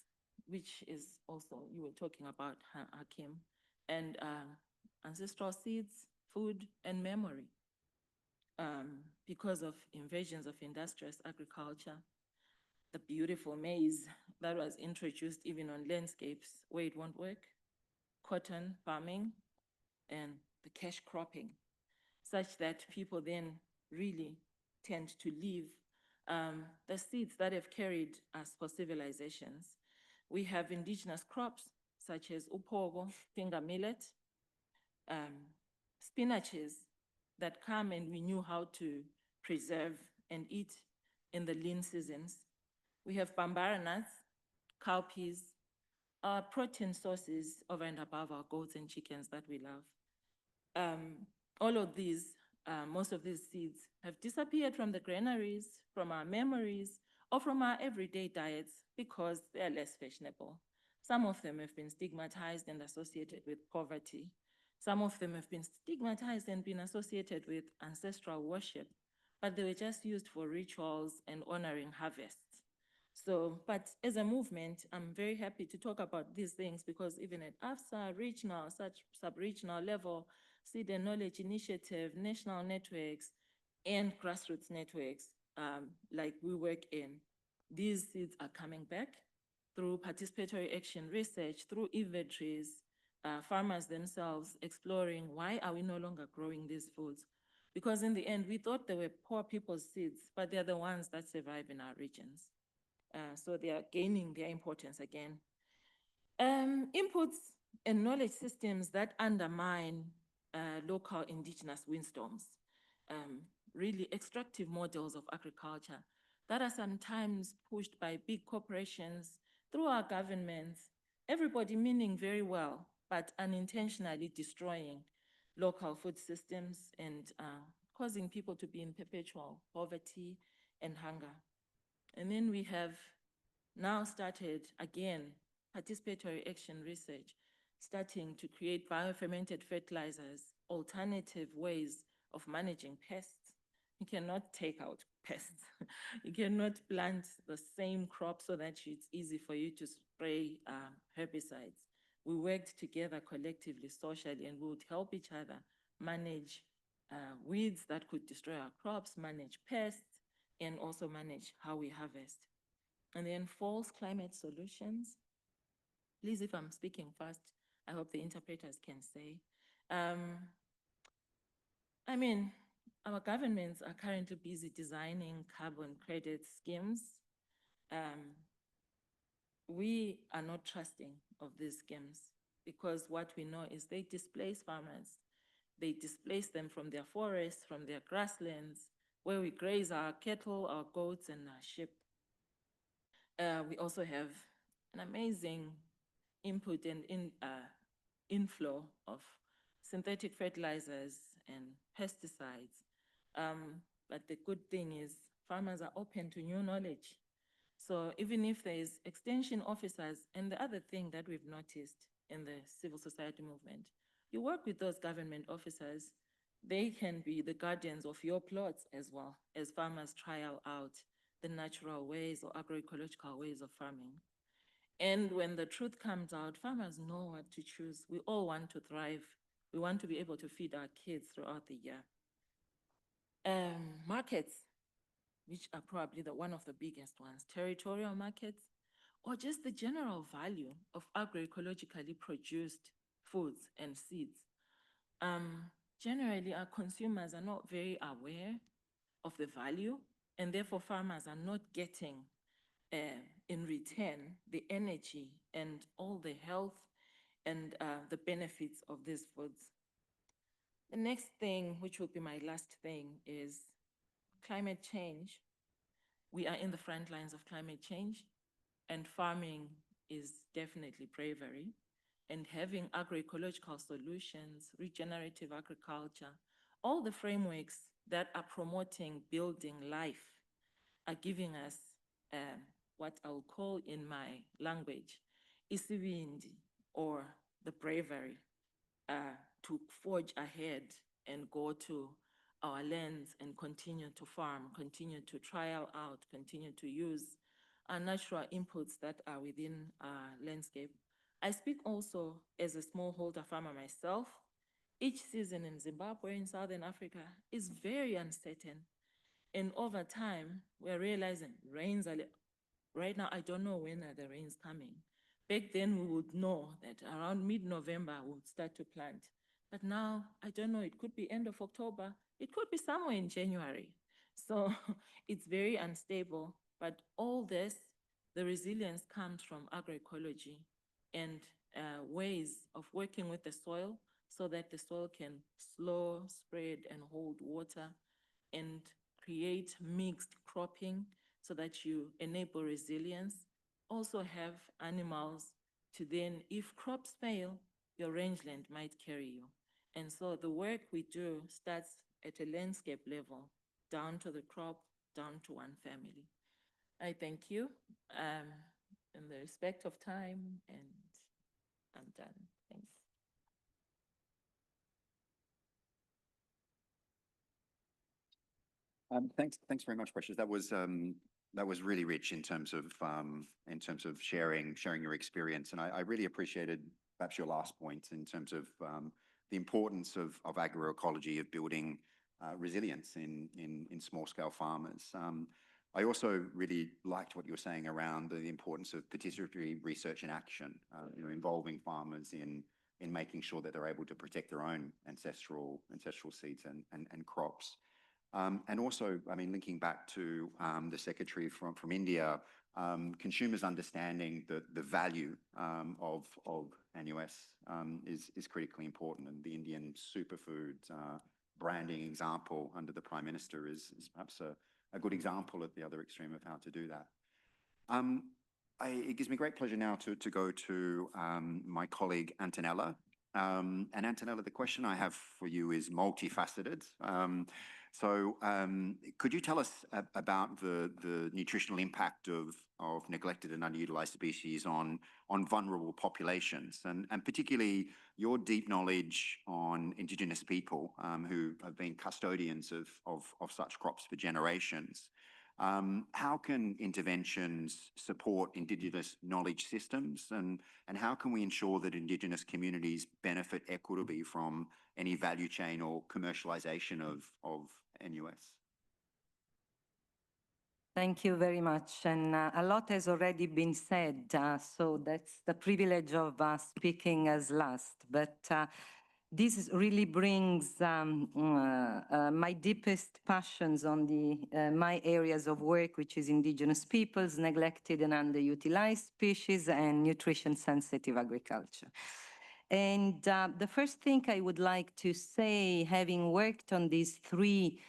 which is also, you were talking about, Hakim, and ancestral seeds, food, and memory. Because of invasions of industrious agriculture, the beautiful maize that was introduced even on landscapes where it won't work, cotton farming, and the cash cropping, such that people then really tend to leave the seeds that have carried us for civilizations. We have indigenous crops such as upogo, finger millet, spinaches that come and we knew how to preserve and eat in the lean seasons. We have bambara nuts, cowpeas, protein sources over and above our goats and chickens that we love. All of these, most of these seeds have disappeared from the granaries, from our memories, or from our everyday diets because they are less fashionable. Some of them have been stigmatized and associated with poverty. Some of them have been stigmatized and been associated with ancestral worship, but they were just used for rituals and honoring harvests. So, but as a movement, I'm very happy to talk about these things because even at AFSA, regional, such sub-regional level, Seed and Knowledge Initiative, national networks, and grassroots networks, like we work in, these seeds are coming back through participatory action research, through inventories, farmers themselves exploring why are we no longer growing these foods? Because in the end, we thought they were poor people's seeds, but they're the ones that survive in our regions. So they are gaining their importance again. Inputs and knowledge systems that undermine local indigenous windstorms, really extractive models of agriculture that are sometimes pushed by big corporations through our governments, everybody meaning very well, but unintentionally destroying local food systems and causing people to be in perpetual poverty and hunger. And then we have now started, again, participatory action research, starting to create biofermented fertilizers, alternative ways of managing pests. You cannot take out pests. You cannot plant the same crop so that it's easy for you to spray herbicides. We worked together collectively, socially, and we would help each other manage weeds that could destroy our crops, manage pests, and also manage how we harvest. And then false climate solutions. Please, if I'm speaking fast, I hope the interpreters can say. I mean, our governments are currently busy designing carbon credit schemes. We are not trusting of these schemes because what we know is they displace farmers. They displace them from their forests, from their grasslands, where we graze our cattle, our goats, and our sheep. We also have an amazing input and inflow of synthetic fertilizers and pesticides. But the good thing is farmers are open to new knowledge. So even if there is extension officers, and the other thing that we've noticed in the civil society movement, you work with those government officers, they can be the guardians of your plots as well as farmers trial out the natural ways or agroecological ways of farming. And when the truth comes out, farmers know what to choose. We all want to thrive. We want to be able to feed our kids throughout the year. Markets, which are probably one of the biggest ones, territorial markets, or just the general value of agroecologically produced foods and seeds. Generally, our consumers are not very aware of the value, and therefore farmers are not getting in return the energy and all the health and the benefits of these foods. The next thing, which will be my last thing, is climate change. We are in the front lines of climate change, and farming is definitely bravery. And having agroecological solutions, regenerative agriculture, all the frameworks that are promoting building life are giving us what I'll call in my language, isibindi, or the bravery to forge ahead and go to our lands and continue to farm, continue to trial out, continue to use our natural inputs that are within our landscape. I speak also as a smallholder farmer myself. Each season in Zimbabwe, in Southern Africa, is very uncertain. And over time, we're realizing rains are, right now, I don't know when are the rains coming. Back then, we would know that around mid-November, we would start to plant. But now, I don't know, it could be end of October. It could be somewhere in January. So it's very unstable. But all this, the resilience comes from agroecology and ways of working with the soil so that the soil can slow, spread, and hold water and create mixed cropping so that you enable resilience. Also have animals to then, if crops fail, your rangeland might carry you. And so the work we do starts at a landscape level, down to the crop, down to one family. I thank you in the respect of time, and I'm done. Thanks. Thanks very much, Precious. That was really rich in terms of sharing your experience, and I really appreciated perhaps your last point in terms of the importance of agroecology, of building resilience in small scale farmers. I also really liked what you were saying around the importance of participatory research and action, involving farmers in making sure that they're able to protect their own ancestral seeds and crops. And also, I mean, linking back to the secretary from India, consumers understanding the value of NUS is critically important, and the Indian superfood branding example under the Prime Minister is perhaps a good example at the other extreme of how to do that. It gives me great pleasure now to go to my colleague Antonella. And Antonella, the question I have for you is multifaceted. Could you tell us about the nutritional impact of neglected and underutilized species on vulnerable populations, and particularly your deep knowledge on Indigenous people who have been custodians of such crops for generations? How can interventions support Indigenous knowledge systems, and how can we ensure that Indigenous communities benefit equitably from any value chain or commercialization of NUS? Thank you very much. And a lot has already been said, so that's the privilege of speaking as last. But this really brings my deepest passions on my areas of work, which is Indigenous peoples, neglected and underutilized species, and nutrition-sensitive agriculture. And the first thing I would like to say, having worked on these three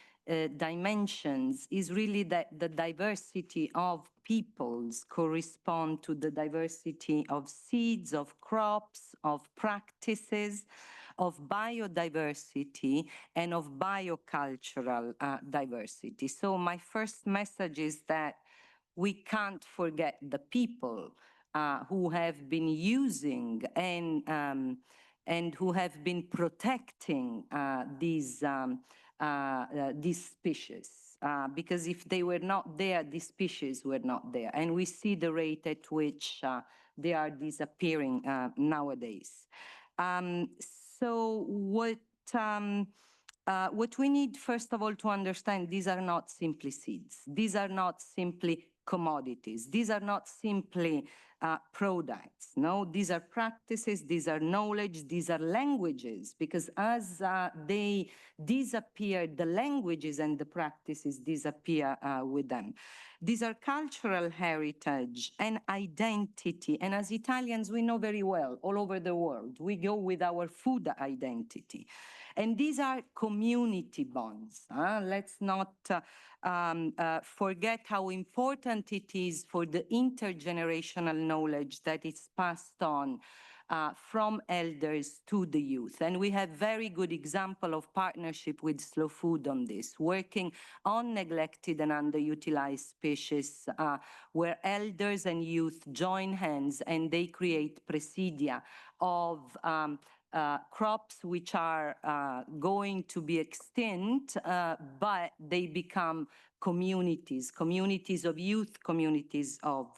dimensions, is really that the diversity of peoples correspond to the diversity of seeds, of crops, of practices, of biodiversity, and of biocultural diversity. So my first message is that we can't forget the people who have been using and who have been protecting these species. Because if they were not there, these species were not there. And we see the rate at which they are disappearing nowadays. So what we need, first of all, to understand, these are not simply seeds. These are not simply commodities. These are not simply products. No, these are practices, these are knowledge, these are languages, because as they disappear, the languages and the practices disappear with them. These are cultural heritage and identity. And as Italians, we know very well, all over the world, we go with our food identity. And these are community bonds. Let's not forget how important it is for the intergenerational knowledge that is passed on from elders to the youth. And we have very good example of partnership with Slow Food on this, working on neglected and underutilized species, where elders and youth join hands and they create presidia of crops which are going to be extinct, but they become communities of youth, communities of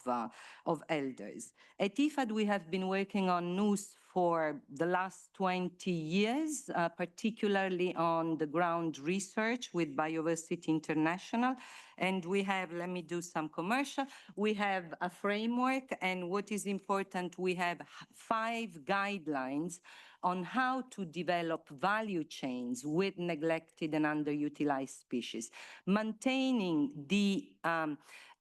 elders. At IFAD, we have been working on NUS for the last 20 years, particularly on the ground research with Biodiversity International. And we have, let me do some commercial, we have a framework, and what is important, we have 5 guidelines on how to develop value chains with neglected and underutilized species, maintaining the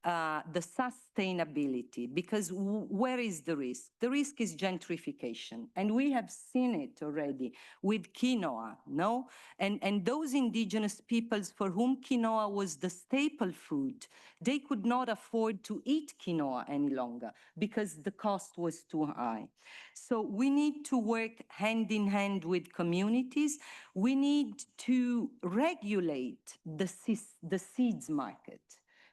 sustainability, because where is the risk? The risk is gentrification, and we have seen it already with quinoa, no? And those indigenous peoples for whom quinoa was the staple food, they could not afford to eat quinoa any longer because the cost was too high. So we need to work hand in hand with communities. We need to regulate the seeds market.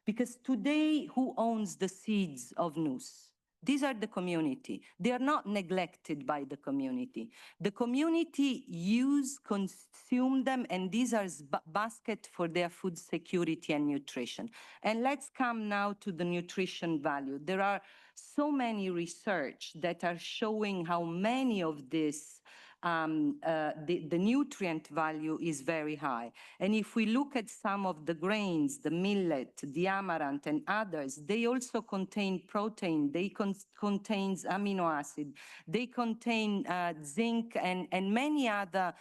Because today, who owns the seeds of NUS? These are the community. They are not neglected by the community. The community consume them, and these are basket for their food security and nutrition. And let's come now to the nutrition value. There are so many research that are showing how many of this the nutrient value is very high. And if we look at some of the grains, the millet, the amaranth, and others, they also contain protein, they contain amino acid, they contain zinc and many other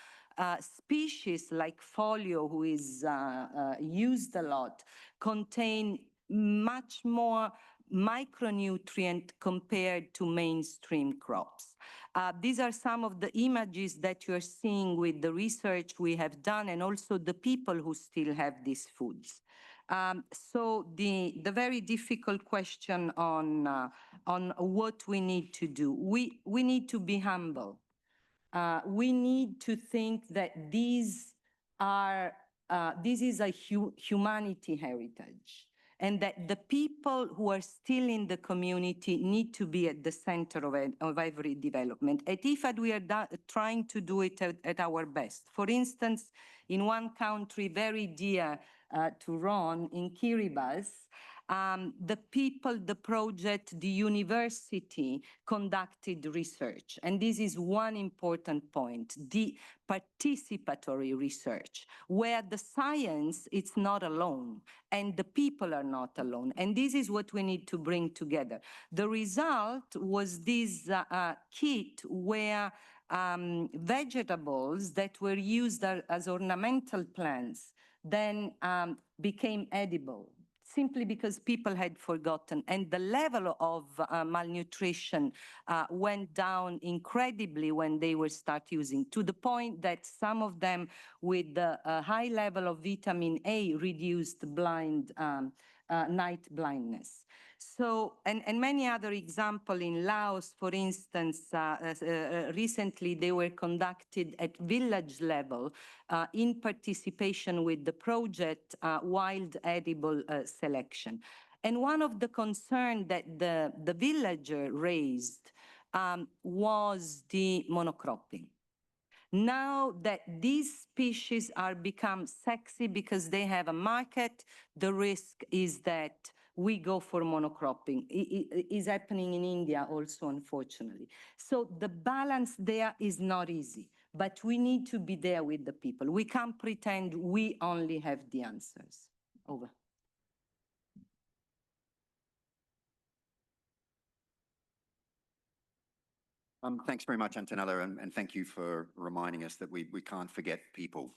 species like folio, who is used a lot, contain much more micronutrient compared to mainstream crops. These are some of the images that you're seeing with the research we have done, and also the people who still have these foods. So the very difficult question on what we need to do, we need to be humble. We need to think that this is a humanity heritage, and that the people who are still in the community need to be at the center of every development. At IFAD, we are trying to do it at our best. For instance, in one country very dear to Ron, in Kiribati, the people, the project, the university conducted research. And this is one important point, the participatory research, where the science is not alone and the people are not alone. And this is what we need to bring together. The result was this kit where vegetables that were used as ornamental plants then became edible, simply because people had forgotten. And the level of malnutrition went down incredibly when they were start using, to the point that some of them with a high level of vitamin A reduced night blindness. So, and many other examples in Laos, for instance, recently they were conducted at village level in participation with the project Wild Edible Selection. And one of the concerns that the villager raised was the monocropping. Now that these species are become sexy because they have a market, the risk is that we go for monocropping. It is happening in India also, unfortunately. So the balance there is not easy, but we need to be there with the people. We can't pretend we only have the answers. Over. Thanks very much, Antonella, and thank you for reminding us that we can't forget people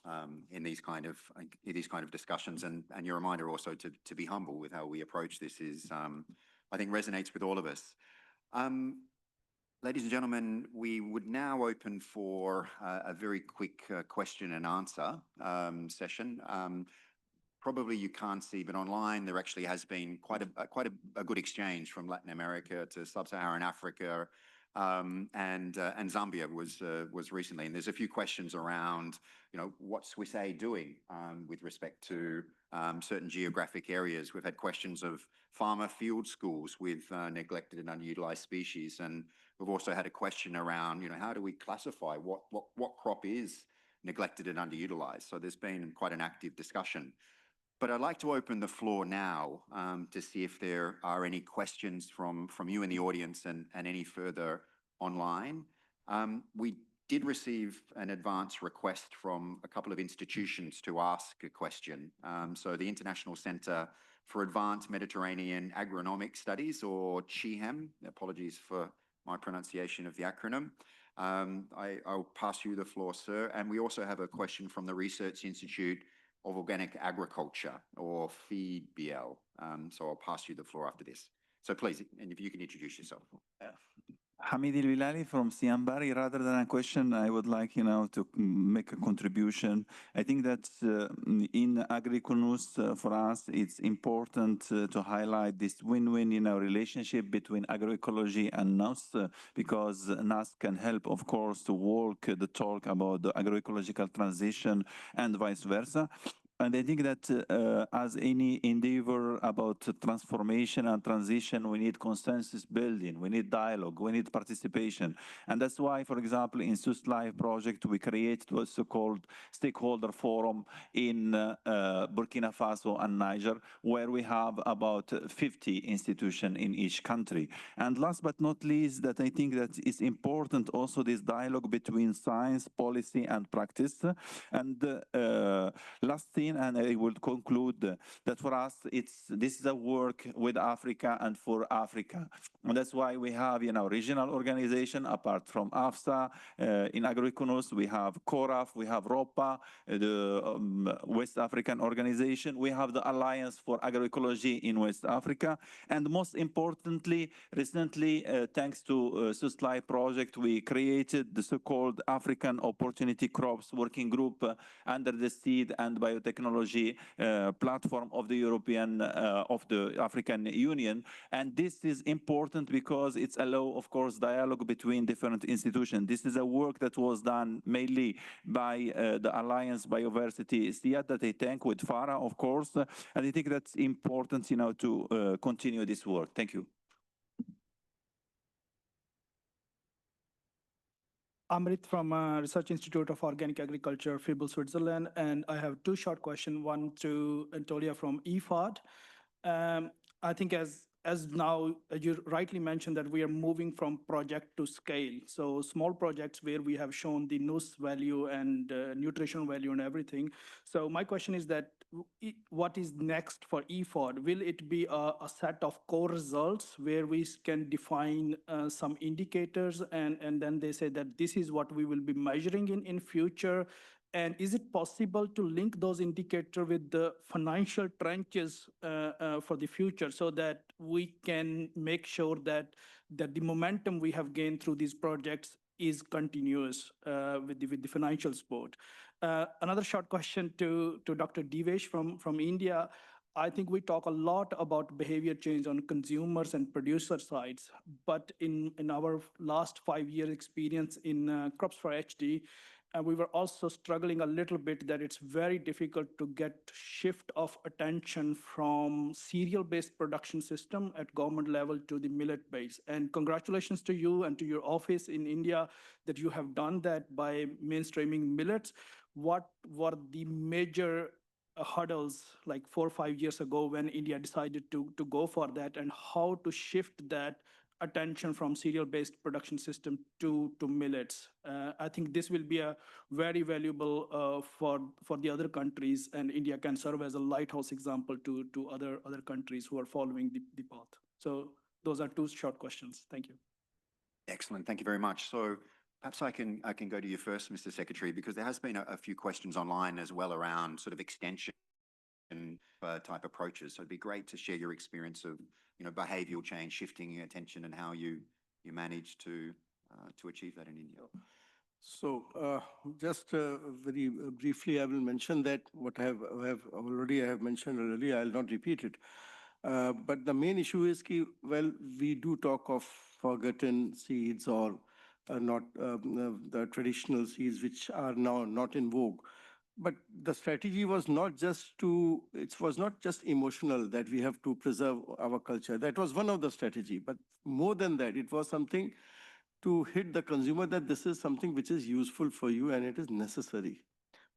in these kind of discussions, and your reminder also to be humble with how we approach this is, I think, resonates with all of us. Ladies and gentlemen, we would now open for a very quick question and answer session. Probably you can't see, but online there actually has been quite a good exchange from Latin America to Sub-Saharan Africa. And Zambia was recently, and there's a few questions around, what's Swiss A doing with respect to certain geographic areas. We've had questions of farmer field schools with neglected and underutilized species, and we've also had a question around, how do we classify what crop is neglected and underutilized? So there's been quite an active discussion. But I'd like to open the floor now to see if there are any questions from you in the audience and any further online. We did receive an advance request from a couple of institutions to ask a question. So the International Center for Advanced Mediterranean Agronomic Studies, or CHIHAM, apologies for my pronunciation of the acronym. I'll pass you the floor, sir. And we also have a question from the Research Institute of Organic Agriculture, or FEEDBL. So I'll pass you the floor after this. So please, and if you can introduce yourself. Hamid El-Bilali from Siambari. Rather than a question, I would like, to make a contribution. I think that in AgriConus, for us, it's important to highlight this win-win, relationship between agroecology and NAS, because NAS can help, of course, to walk the talk about the agroecological transition and vice versa. And I think that as any endeavor about transformation and transition, we need consensus building, we need dialogue, we need participation. And that's why, for example, in Swiss Life project, we created what's so-called stakeholder forum in Burkina Faso and Niger, where we have about 50 institutions in each country. And last but not least, that I think that is important also this dialogue between science, policy, and practice. And last thing, and I will conclude that for us, this is a work with Africa and for Africa. And that's why we have, regional organization apart from AFSA. In AgriConus, we have CORAF, we have ROPA, the West African organization. We have the Alliance for Agroecology in West Africa. And most importantly, recently, thanks to Swiss Life project, we created the so-called African Opportunity Crops Working Group under the Seed and Biotech technology platform of the European, of the African Union. And this is important because it's allow, of course, dialogue between different institutions. This is a work that was done mainly by the Alliance Biodiversity SIAD that I thank with Farah, of course. And I think that's important, to continue this work. Thank you. Amrit from Research Institute of Organic Agriculture, Freiburg, Switzerland. And I have two short questions, one to Antonia from EFOD. I think as now you rightly mentioned that we are moving from project to scale. So small projects where we have shown the NUS value and nutritional value and everything. So my question is that what is next for EFOD? Will it be a set of core results where we can define some indicators and then they say that this is what we will be measuring in future? And is it possible to link those indicators with the financial trenches for the future so that we can make sure that the momentum we have gained through these projects is continuous with the financial support? Another short question to Dr. Divesh from India. I think we talk a lot about behavior change on consumers and producer sides, but in our last 5-year experience in Crops for HD, we were also struggling a little bit that it's very difficult to get shift of attention from cereal-based production system at government level to the millet-based. And congratulations to you and to your office in India that you have done that by mainstreaming millets. What were the major hurdles like 4 or 5 years ago when India decided to go for that, and how to shift that attention from cereal-based production system to millets? I think this will be a very valuable for the other countries, and India can serve as a lighthouse example to other countries who are following the path. So those are two short questions. Thank you. Excellent. Thank you very much. So perhaps I can go to you first, Mr. Secretary, because there has been a few questions online as well around sort of extension type approaches. So it'd be great to share your experience of behavioral change, shifting attention, and how you managed to achieve that in India. So just very briefly, I will mention that what I have already mentioned earlier. I'll not repeat it. But the main issue is well, we do talk of forgotten seeds or not the traditional seeds which are now not in vogue. But the strategy was not just it was not just emotional that we have to preserve our culture. That was one of the strategy. But more than that, it was something to hit the consumer that this is something which is useful for you and it is necessary.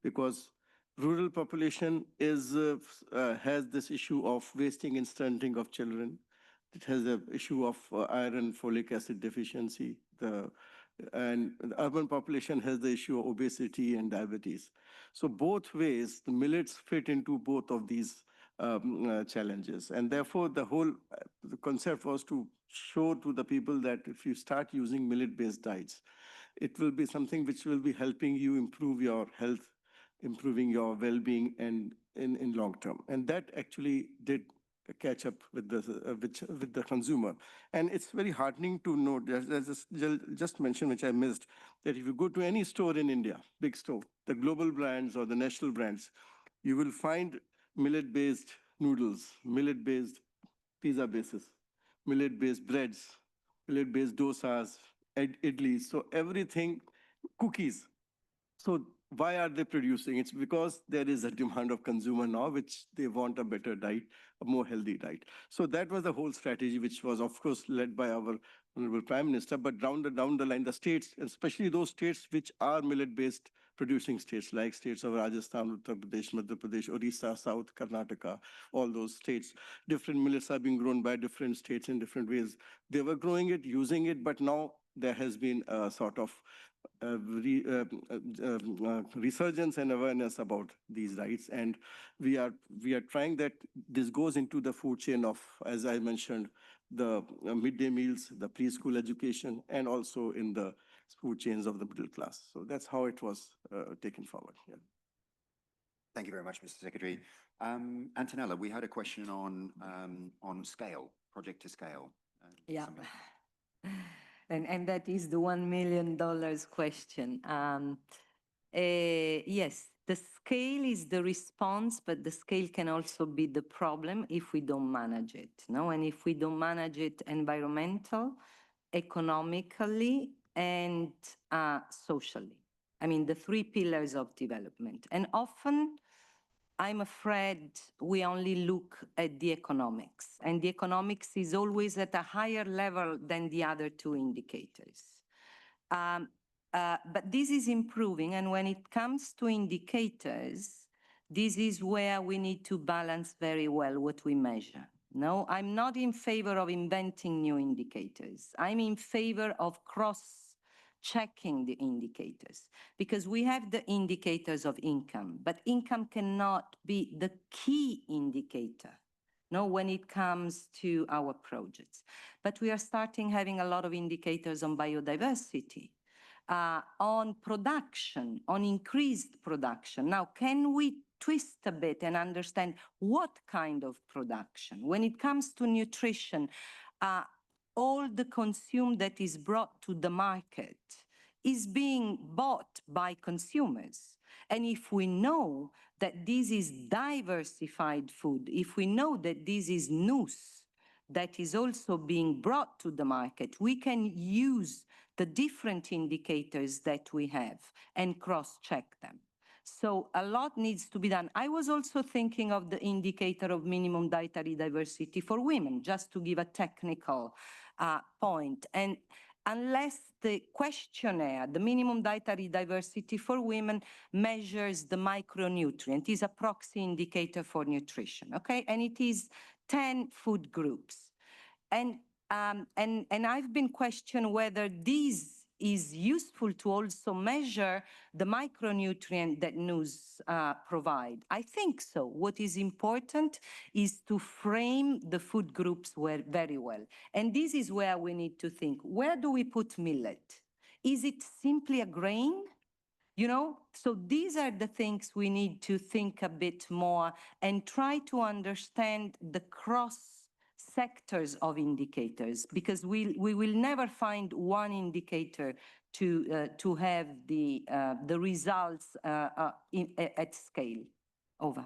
Because rural population has this issue of wasting and stunting of children. It has an issue of iron, folic acid deficiency. And the urban population has the issue of obesity and diabetes. So both ways, the millets fit into both of these challenges. And therefore, the concept was to show to the people that if you start using millet-based diets, it will be something which will be helping you improve your health, improving your well-being, and in long term. And that actually did catch up with the consumer. And it's very heartening to note, as just mentioned, which I missed, that if you go to any store in India, big store, the global brands or the national brands, you will find millet-based noodles, millet-based pizza bases, millet-based breads, millet-based dosas, idlis, so everything, cookies. So why are they producing? It's because there is a demand of consumer now, which they want a better diet, a more healthy diet. So that was the whole strategy, which was, of course, led by our Honorable Prime Minister, but down the line, the states, especially those states which are millet-based producing states, like states of Rajasthan, Uttar Pradesh, Madhya Pradesh, Odisha, South, Karnataka, all those states, different millets are being grown by different states in different ways. They were growing it, using it, but now there has been a sort of resurgence and awareness about these rights, and we are trying that this goes into the food chain of, as I mentioned, the midday meals, the preschool education, and also in the food chains of the middle class. So that's how it was taken forward. Yeah. Thank you very much, Mr. Secretary. Antonella, we had a question on scale, project to scale. Yeah. And that is the $1 million question. Yes, The scale is the response, but the scale can also be the problem if we don't manage it, no? And if we don't manage it environmental, economically, and socially. I mean, the three pillars of development. And often, I'm afraid we only look at the economics, and the economics is always at a higher level than the other two indicators. But this is improving, and when it comes to indicators, this is where we need to balance very well what we measure. No, I'm not in favor of inventing new indicators. I'm in favor of cross-checking the indicators, because we have the indicators of income, but income cannot be the key indicator, no, when it comes to our projects. But we are starting having a lot of indicators on biodiversity, on production, on increased production. Now, can we twist a bit and understand what kind of production? When it comes to nutrition, all the consume that is brought to the market is being bought by consumers. And if we know that this is diversified food, if we know that this is news that is also being brought to the market, we can use the different indicators that we have and cross-check them. So a lot needs to be done. I was also thinking of the indicator of minimum dietary diversity for women, just to give a technical point. And unless the questionnaire, the minimum dietary diversity for women, measures the micronutrient, is a proxy indicator for nutrition, okay? And it is 10 food groups. And I've been questioned whether this is useful to also measure the micronutrient that news provide. I think so. What is important is to frame the food groups very well. And this is where we need to think, where do we put millet? Is it simply a grain? You know, so these are the things we need to think a bit more and try to understand the cross sectors of indicators, because we will never find one indicator to have the results at scale. Over.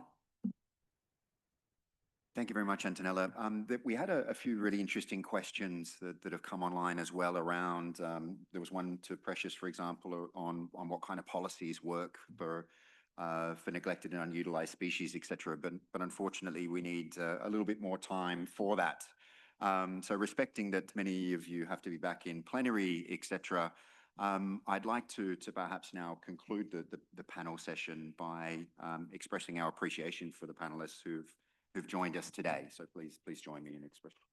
Thank you very much, Antonella. We had a few really interesting questions that have come online as well around, there was one to Precious, for example, on what kind of policies work for neglected and unutilized species, et cetera. But unfortunately, we need a little bit more time for that. So respecting that many of you have to be back in plenary, et cetera, I'd like to perhaps now conclude the panel session by expressing our appreciation for the panelists who've joined us today. So please join me in expressing.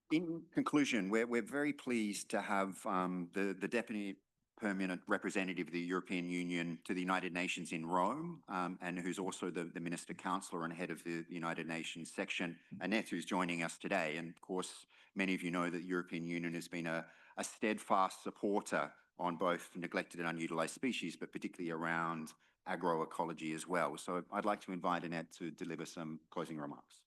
In conclusion, we're very pleased to have the Deputy Permanent Representative of the European Union to the United Nations in Rome, and who's also the Minister Counselor and head of the United Nations section, Annette, who's joining us today. And of course, many of you know that the European Union has been a steadfast supporter on both neglected and unutilized species, but particularly around agroecology as well. So I'd like to invite Annette to deliver some closing remarks.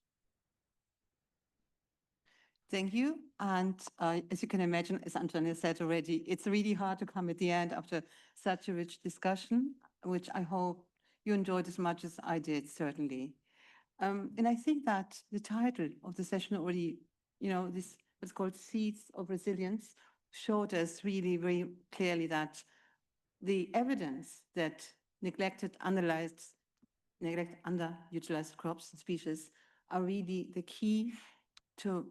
Thank you. And as you can imagine, as Antonia said already, it's really hard to come at the end after such a rich discussion, which I hope you enjoyed as much as I did, certainly. And I think that the title of the session already, you know, this was called Seeds of Resilience, showed us really very clearly that the evidence that neglected, underutilized crops and species are really the key to,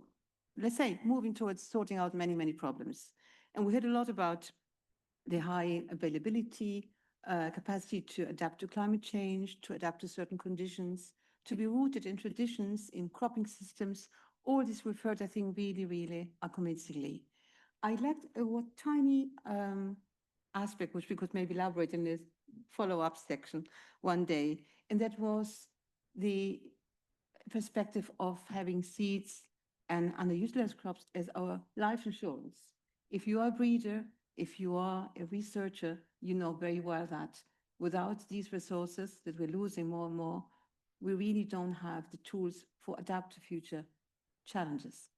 let's say, moving towards sorting out many, many problems. And we heard a lot about the high availability, capacity to adapt to climate change, to adapt to certain conditions, to be rooted in traditions, in cropping systems. All this referred, I think, really, really convincingly. I left a tiny aspect, which we could maybe elaborate in this follow-up section one day, and that was the perspective of having seeds and underutilized crops as our life insurance. If you are a breeder, if you are a researcher, you know very well that without these resources that we're losing more and more, we really don't have the tools for adapt to future challenges.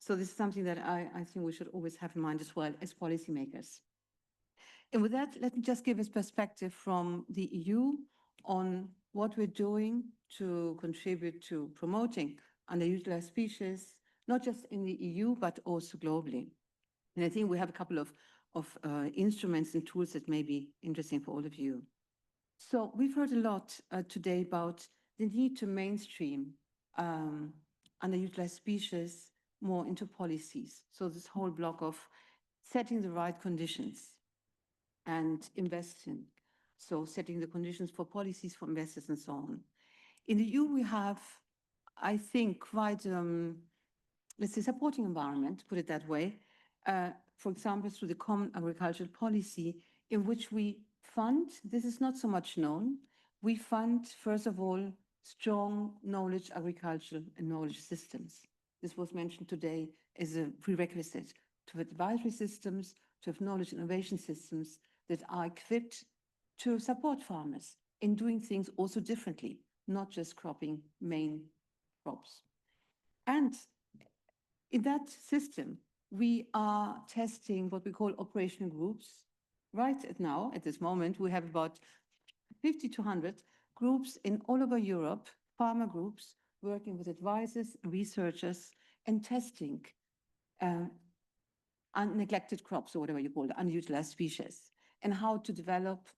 So this is something that I think we should always have in mind as well as policymakers. And with that, let me just give us perspective from the EU on what we're doing to contribute to promoting underutilized species, not just in the EU, but also globally. And I think we have a couple of instruments and tools that may be interesting for all of you. So we've heard a lot today about the need to mainstream underutilized species more into policies. So this whole block of setting the right conditions and investing. So setting the conditions for policies for investors and so on. In the EU, we have, I think, quite, let's say, supporting environment, put it that way. For example, through the Common Agricultural Policy, in which we fund, this is not so much known, we fund, first of all, strong knowledge agriculture and knowledge systems. This was mentioned today as a prerequisite to have advisory systems, to have knowledge innovation systems that are equipped to support farmers in doing things also differently, not just cropping main crops. And in that system, we are testing what we call operational groups. Right now, at this moment, we have about 50 to 100 groups in all over Europe, farmer groups, working with advisors, researchers, and testing neglected crops, or whatever you call it, underutilized species, and how to develop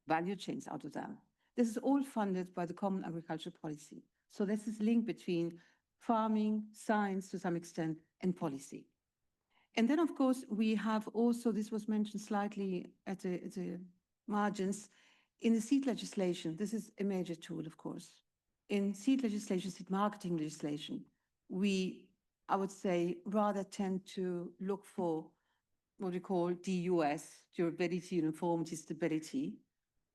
value chains out of them. This is all funded by the Common Agricultural Policy. So this is link between farming, science to some extent, and policy. And then, of course, we have also, this was mentioned slightly at the margins, in the seed legislation. This is a major tool, of course. In seed legislation, seed marketing legislation, we, I would say, rather tend to look for what we call DUS, durability, uniformity, stability.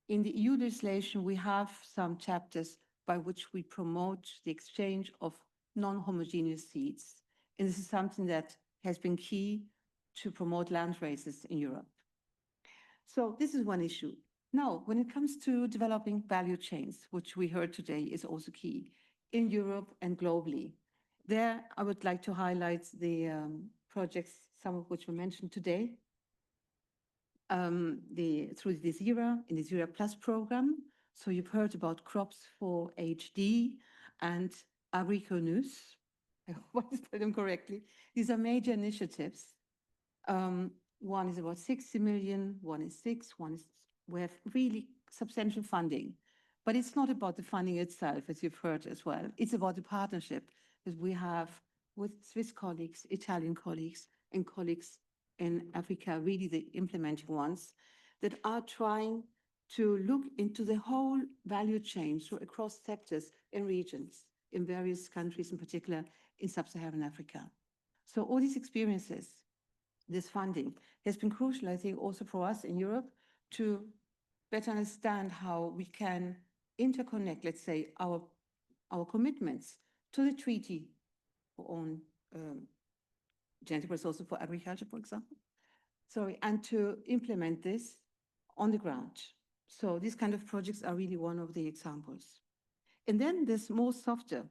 In the EU legislation, we have some chapters by which we promote the exchange of non-homogeneous seeds. And this is something that has been key to promote land races in Europe. So this is one issue. Now, when it comes to developing value chains, which we heard today is also key in Europe and globally, there I would like to highlight the projects, some of which were mentioned today, through the ZERA, in the ZERA Plus program. So you've heard about crops for HD and agroecology. I hope I spelled them correctly. These are major initiatives. One is about 60 million, one is 6, one is, we have really substantial funding. But it's not about the funding itself, as you've heard as well. It's about the partnership that we have with Swiss colleagues, Italian colleagues, and colleagues in Africa, really the implementing ones, that are trying to look into the whole value chain through across sectors and regions in various countries, in particular in sub-Saharan Africa. So all these experiences, this funding, has been crucial, I think, also for us in Europe to better understand how we can interconnect, let's say, our commitments to the treaty on genetic resources for agriculture, for example. Sorry, and to implement this on the ground. So these kind of projects are really one of the examples. And then there's more softer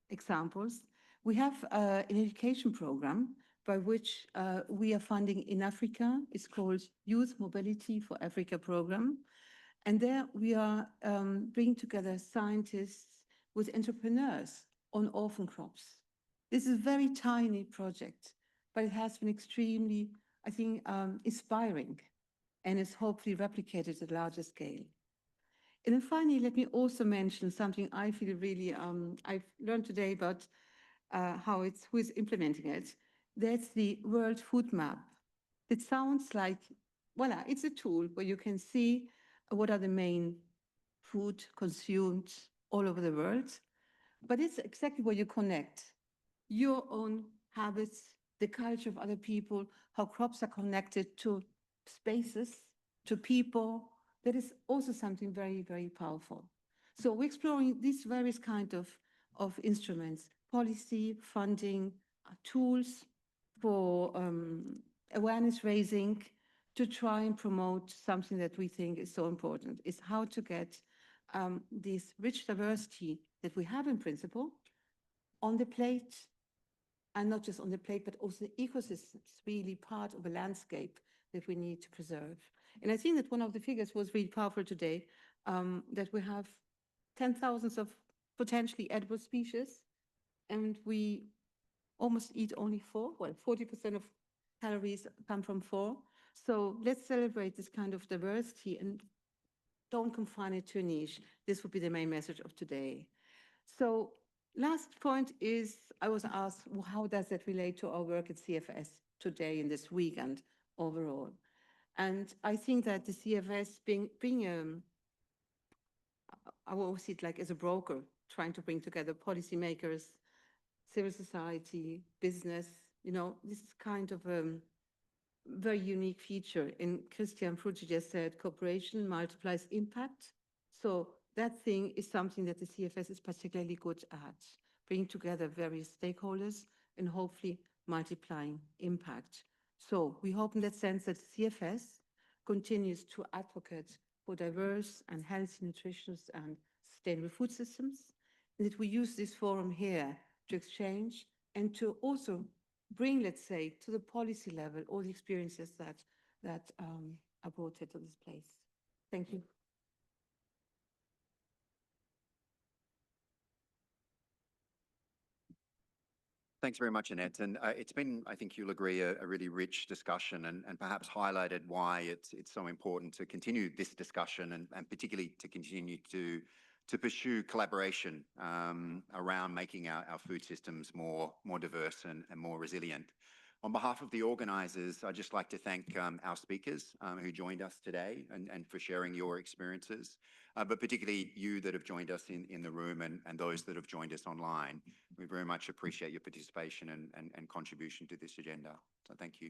examples. We have an education program by which we are funding in Africa. It's called Youth Mobility for Africa program. And there we are bringing together scientists with entrepreneurs on orphan crops. This is a very tiny project, but it has been extremely, I think, inspiring, and is hopefully replicated at a larger scale. And then finally, let me also mention something I feel really, I've learned today about who is implementing it. That's the World Food Map. It sounds like, voila, it's a tool where you can see what are the main food consumed all over the world. But it's exactly where you connect your own habits, the culture of other people, how crops are connected to spaces, to people. That is also something very, very powerful. So we're exploring these various kinds of instruments, policy, funding, tools for awareness raising, to try and promote something that we think is so important, is how to get this rich diversity that we have in principle on the plate and not just on the plate, but also the ecosystems, really part of a landscape that we need to preserve. And I think that one of the figures was really powerful today, that we have 10,000 of potentially edible species, and we almost eat only 4. Well, 40% of calories come from 4. So let's celebrate this kind of diversity and don't confine it to a niche. This would be the main message of today. So last point is, I was asked, well, how does that relate to our work at CFS today in this week and overall? And I think that the CFS being I will see it like as a broker, trying to bring together policymakers, civil society, business, this is kind of very unique feature. And Christian Frucci just said, cooperation multiplies impact. So that thing is something that the CFS is particularly good at, bringing together various stakeholders and hopefully multiplying impact. So we hope in that sense that the CFS continues to advocate for diverse and healthy, nutritious and sustainable food systems, and that we use this forum here to exchange and to also bring, let's say, to the policy level, all the experiences that are brought here to this place. Thank you. Thanks very much, Annette. And it's been, I think you'll agree, a really rich discussion and perhaps highlighted why it's so important to continue this discussion and particularly to continue to pursue collaboration around making our food systems more diverse and more resilient. On behalf of the organisers, I'd just like to thank our speakers who joined us today and for sharing your experiences, but particularly you that have joined us in the room and those that have joined us online. We very much appreciate your participation and contribution to this agenda. So thank you.